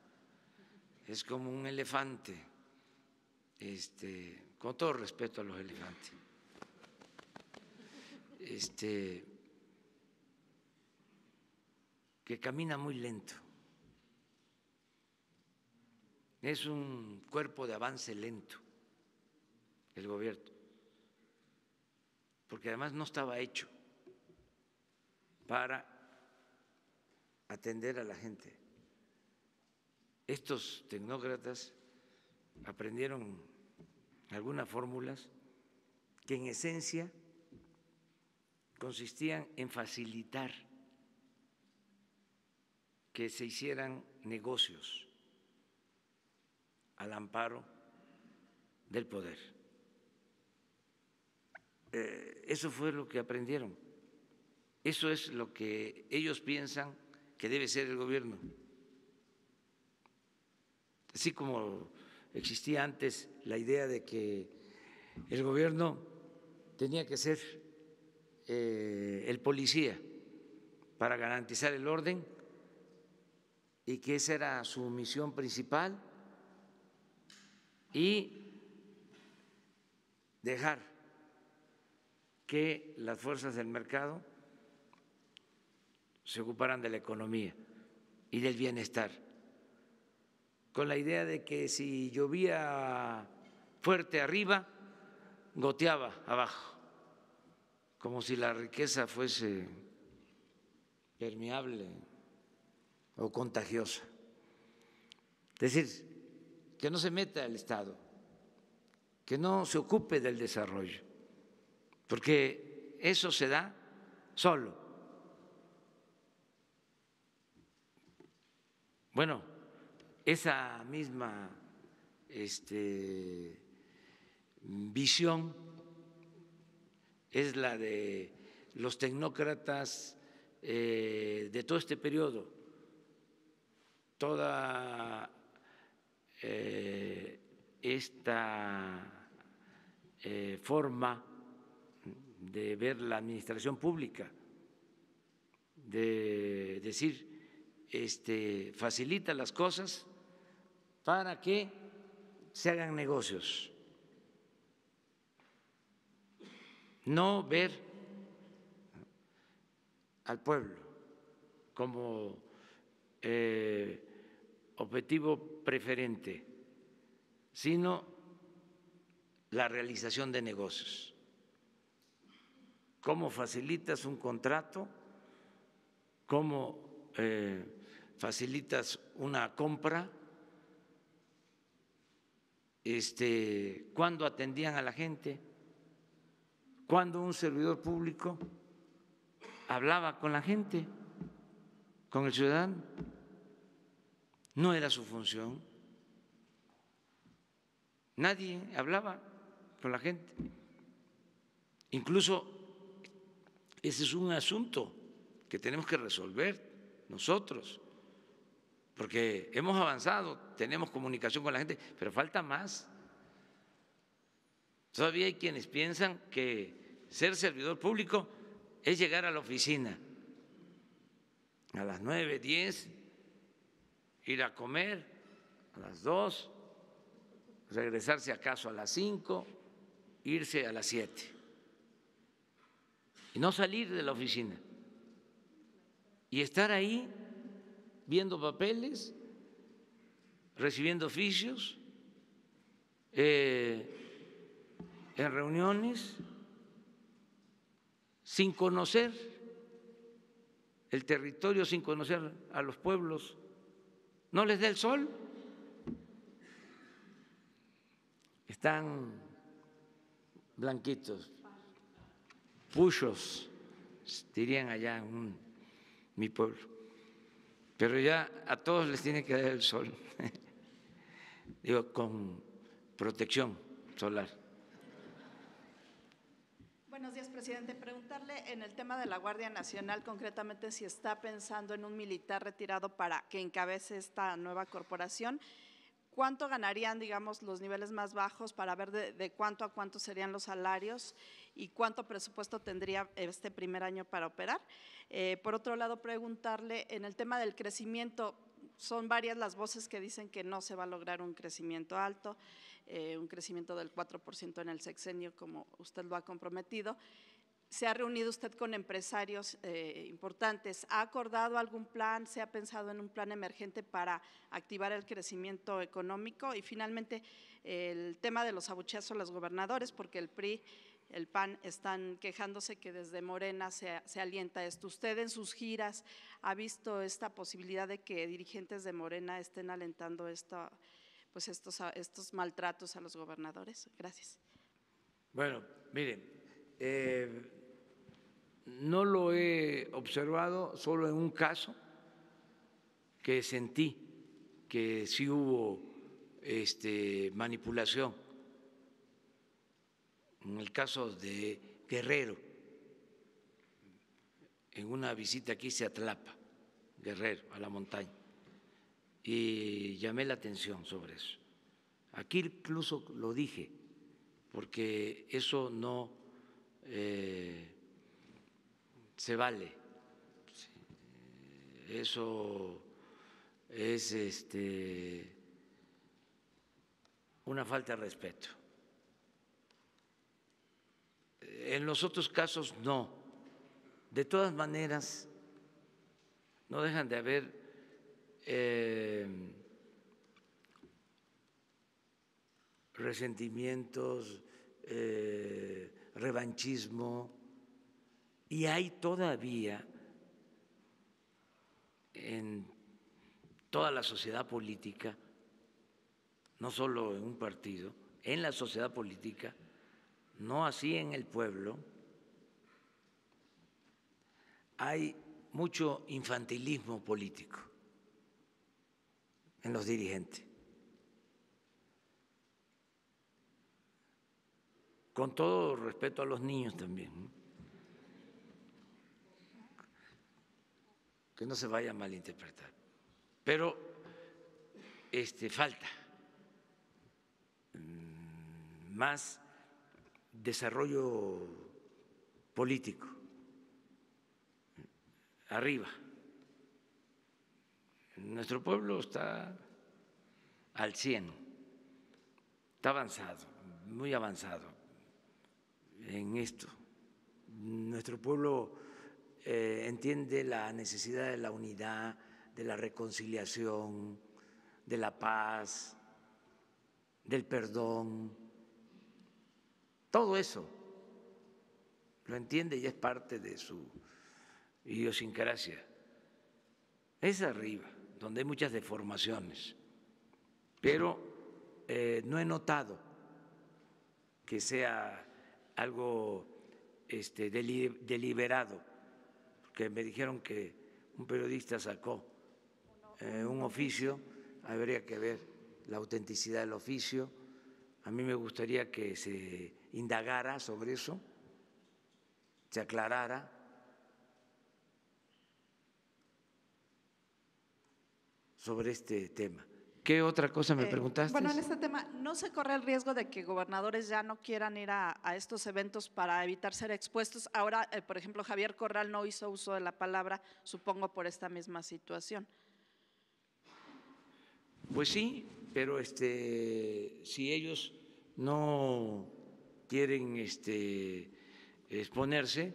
es como un elefante, con todo respeto a los elefantes, que camina muy lento. Es un cuerpo de avance lento el gobierno, porque además no estaba hecho para atender a la gente. Estos tecnócratas aprendieron algunas fórmulas que en esencia consistían en facilitar que se hicieran negocios al amparo del poder. Eso fue lo que aprendieron. Eso es lo que ellos piensan que debe ser el gobierno. Así como existía antes la idea de que el gobierno tenía que ser el policía para garantizar el orden y que esa era su misión principal, y dejar que las fuerzas del mercado se ocuparan de la economía y del bienestar, con la idea de que si llovía fuerte arriba, goteaba abajo, como si la riqueza fuese permeable o contagiosa. Es decir, que no se meta el Estado, que no se ocupe del desarrollo, porque eso se da solo. Bueno, esa misma visión es la de los tecnócratas de todo este periodo, toda esta forma de ver la administración pública, de decir, facilita las cosas para que se hagan negocios, no ver al pueblo como objetivo preferente, sino la realización de negocios. ¿Cómo facilitas un contrato? ¿Cómo facilitas una compra? ¿Cuándo atendían a la gente? ¿Cuándo un servidor público hablaba con la gente, con el ciudadano? No era su función. Nadie hablaba con la gente. Incluso ese es un asunto que tenemos que resolver nosotros, porque hemos avanzado, tenemos comunicación con la gente, pero falta más. Todavía hay quienes piensan que ser servidor público es llegar a la oficina a las 9, 10, ir a comer a las 2, regresarse acaso a las 5, irse a las 7 y no salir de la oficina y estar ahí viendo papeles, recibiendo oficios, en reuniones, sin conocer el territorio, sin conocer a los pueblos. ¿No les da el sol? Están blanquitos, puchos, dirían allá en mi pueblo, pero ya a todos les tiene que dar el sol, digo, con protección solar. Buenos días, presidente. Preguntarle en el tema de la Guardia Nacional, concretamente si está pensando en un militar retirado para que encabece esta nueva corporación. ¿Cuánto ganarían, digamos, los niveles más bajos para ver de cuánto a cuánto serían los salarios y cuánto presupuesto tendría este primer año para operar? Por otro lado, preguntarle en el tema del crecimiento, son varias las voces que dicen que no se va a lograr un crecimiento alto, un crecimiento del 4% en el sexenio, como usted lo ha comprometido. ¿Se ha reunido usted con empresarios importantes? ¿Ha acordado algún plan? ¿Se ha pensado en un plan emergente para activar el crecimiento económico? Y finalmente, el tema de los abucheos a los gobernadores, porque el PRI, el PAN están quejándose que desde Morena se alienta esto. ¿Usted en sus giras ha visto esta posibilidad de que dirigentes de Morena estén alentando pues estos maltratos a los gobernadores? Gracias. Bueno, miren, no lo he observado, solo en un caso que sentí que sí hubo manipulación, en el caso de Guerrero, en una visita que hice a Tlapa, Guerrero, a la montaña, y llamé la atención sobre eso. Aquí incluso lo dije, porque eso no se vale, eso es una falta de respeto. En los otros casos no. De todas maneras, no dejan de haber resentimientos, revanchismo, y hay todavía en toda la sociedad política, no solo en un partido, en la sociedad política, no así en el pueblo, hay mucho infantilismo político en los dirigentes. Con todo respeto a los niños también, ¿no? Que no se vaya a malinterpretar. Pero falta más desarrollo político arriba. Nuestro pueblo está al 100, está avanzado, muy avanzado en esto. Nuestro pueblo entiende la necesidad de la unidad, de la reconciliación, de la paz, del perdón. Todo eso lo entiende y es parte de su idiosincrasia. Es arriba, donde hay muchas deformaciones, pero no he notado que sea algo deliberado, porque me dijeron que un periodista sacó un oficio, habría que ver la autenticidad del oficio. A mí me gustaría que se indagara sobre eso, se aclarara. Sobre este tema. ¿Qué otra cosa me preguntaste? Bueno, en este tema, ¿no se corre el riesgo de que gobernadores ya no quieran ir a estos eventos para evitar ser expuestos? Ahora, por ejemplo, Javier Corral no hizo uso de la palabra, supongo por esta misma situación. Pues sí, pero si ellos no quieren exponerse,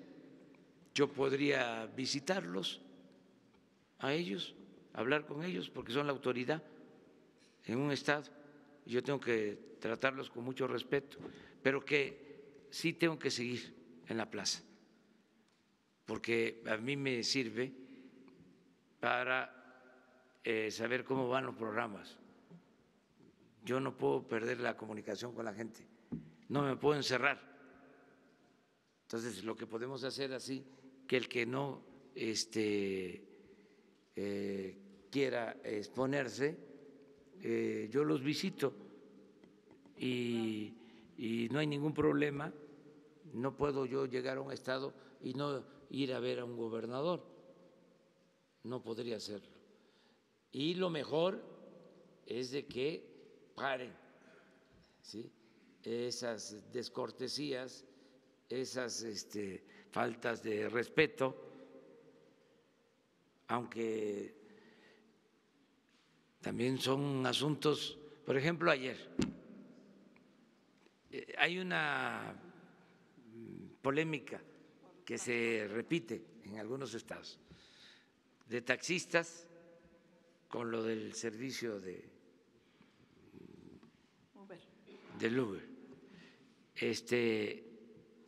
yo podría visitarlos a ellos, hablar con ellos, porque son la autoridad en un estado, y yo tengo que tratarlos con mucho respeto, pero que sí tengo que seguir en la plaza, porque a mí me sirve para saber cómo van los programas. Yo no puedo perder la comunicación con la gente, no me puedo encerrar. Entonces, lo que podemos hacer así, que el que no quiera exponerse, yo los visito y no hay ningún problema. No puedo yo llegar a un estado y no ir a ver a un gobernador, no podría hacerlo. Y lo mejor es de que paren, ¿sí?, esas descortesías, esas faltas de respeto, aunque también son asuntos, por ejemplo, ayer hay una polémica que se repite en algunos estados de taxistas con lo del servicio del Uber.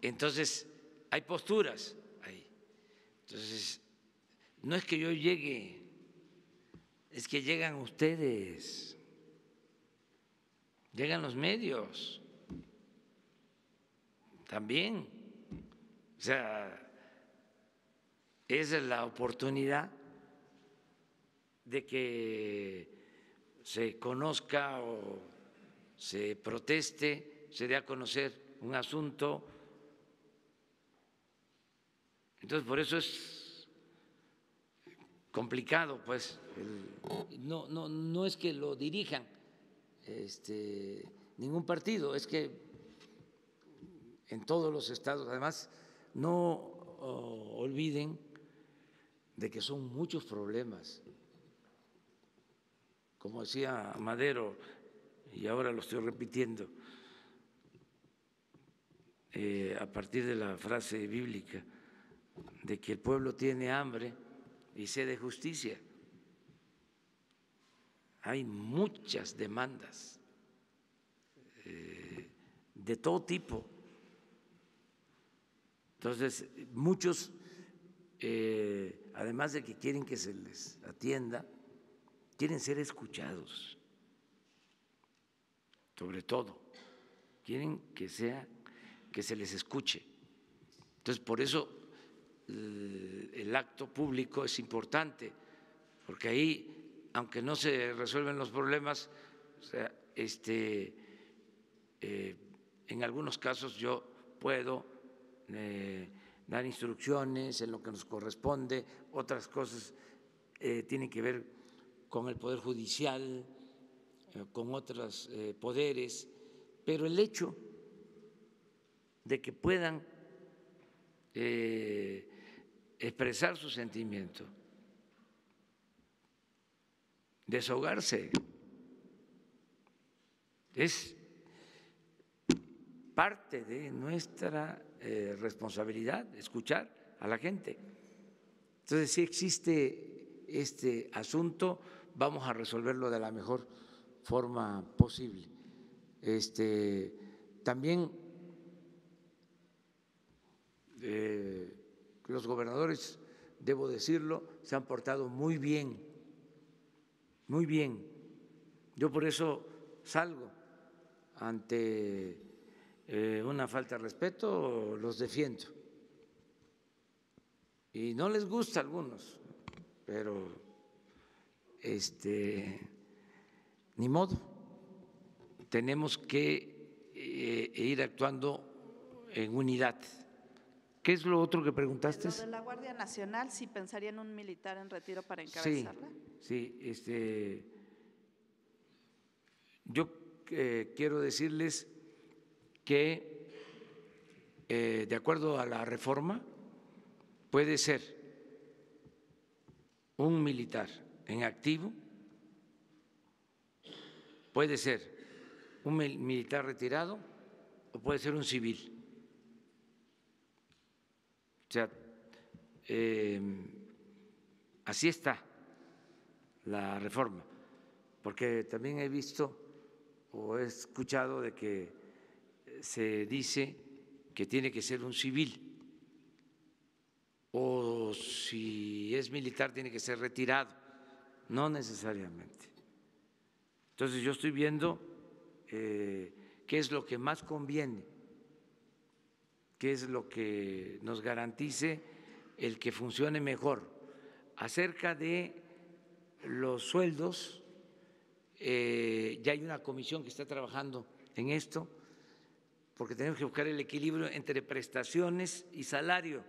Entonces, hay posturas ahí. Entonces, no es que yo llegue, es que llegan ustedes, llegan los medios también. O sea, es la oportunidad de que se conozca o se proteste, se dé a conocer un asunto. Entonces, por eso es complicado, pues, no es que lo dirijan ningún partido, es que en todos los estados, además, no olviden de que son muchos problemas. Como decía Madero, y ahora lo estoy repitiendo, a partir de la frase bíblica de que el pueblo tiene hambre y sed de justicia. Hay muchas demandas de todo tipo. Entonces, muchos, además de que quieren que se les atienda, quieren ser escuchados, sobre todo, quieren que se les escuche. Entonces, por eso el acto público es importante, porque ahí, aunque no se resuelven los problemas, o sea, en algunos casos yo puedo dar instrucciones en lo que nos corresponde, otras cosas tienen que ver con el Poder Judicial, con otros poderes, pero el hecho de que puedan expresar su sentimiento, desahogarse, es parte de nuestra responsabilidad, escuchar a la gente. Entonces, si existe este asunto, vamos a resolverlo de la mejor forma posible. También los gobernadores, debo decirlo, se han portado muy bien, muy bien. Yo por eso salgo ante una falta de respeto, los defiendo. Y no les gusta a algunos, pero ni modo, tenemos que ir actuando en unidad. ¿Qué es lo otro que preguntaste? Lo de la Guardia Nacional, si pensaría en un militar en retiro para encabezarla. Sí, yo quiero decirles que de acuerdo a la reforma puede ser un militar en activo, puede ser un militar retirado o puede ser un civil. O sea, así está la reforma, porque también he visto o he escuchado de que se dice que tiene que ser un civil o si es militar tiene que ser retirado, no necesariamente. Entonces yo estoy viendo qué es lo que más conviene, qué es lo que nos garantice el que funcione mejor. Acerca de los sueldos, ya hay una comisión que está trabajando en esto, porque tenemos que buscar el equilibrio entre prestaciones y salario.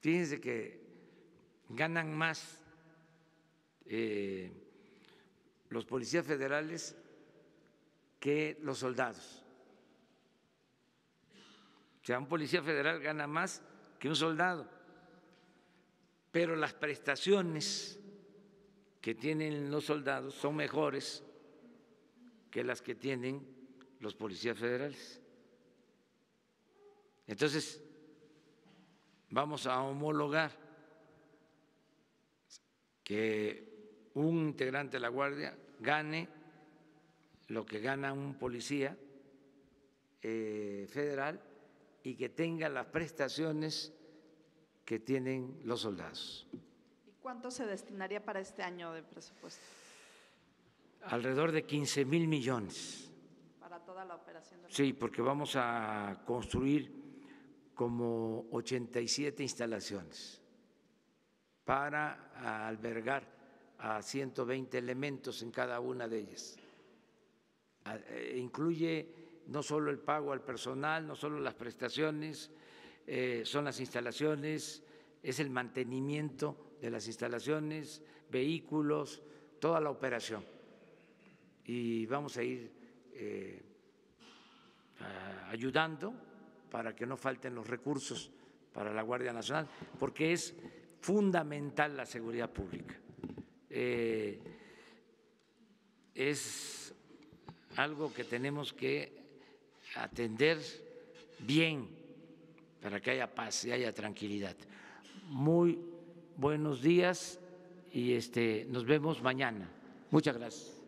Fíjense que ganan más los policías federales que los soldados. O sea, un policía federal gana más que un soldado, pero las prestaciones que tienen los soldados son mejores que las que tienen los policías federales. Entonces, vamos a homologar que un integrante de la Guardia gane lo que gana un policía federal y que tenga las prestaciones que tienen los soldados. ¿Y cuánto se destinaría para este año de presupuesto? Alrededor de 15,000 millones. Para toda la operación. Sí, porque vamos a construir como 87 instalaciones para albergar a 120 elementos en cada una de ellas. Incluye no solo el pago al personal, no solo las prestaciones, son las instalaciones, es el mantenimiento de las instalaciones, vehículos, toda la operación. Y vamos a ir ayudando para que no falten los recursos para la Guardia Nacional, porque es fundamental la seguridad pública. Es algo que tenemos que atender bien para que haya paz y haya tranquilidad. Muy buenos días y nos vemos mañana. Muchas gracias.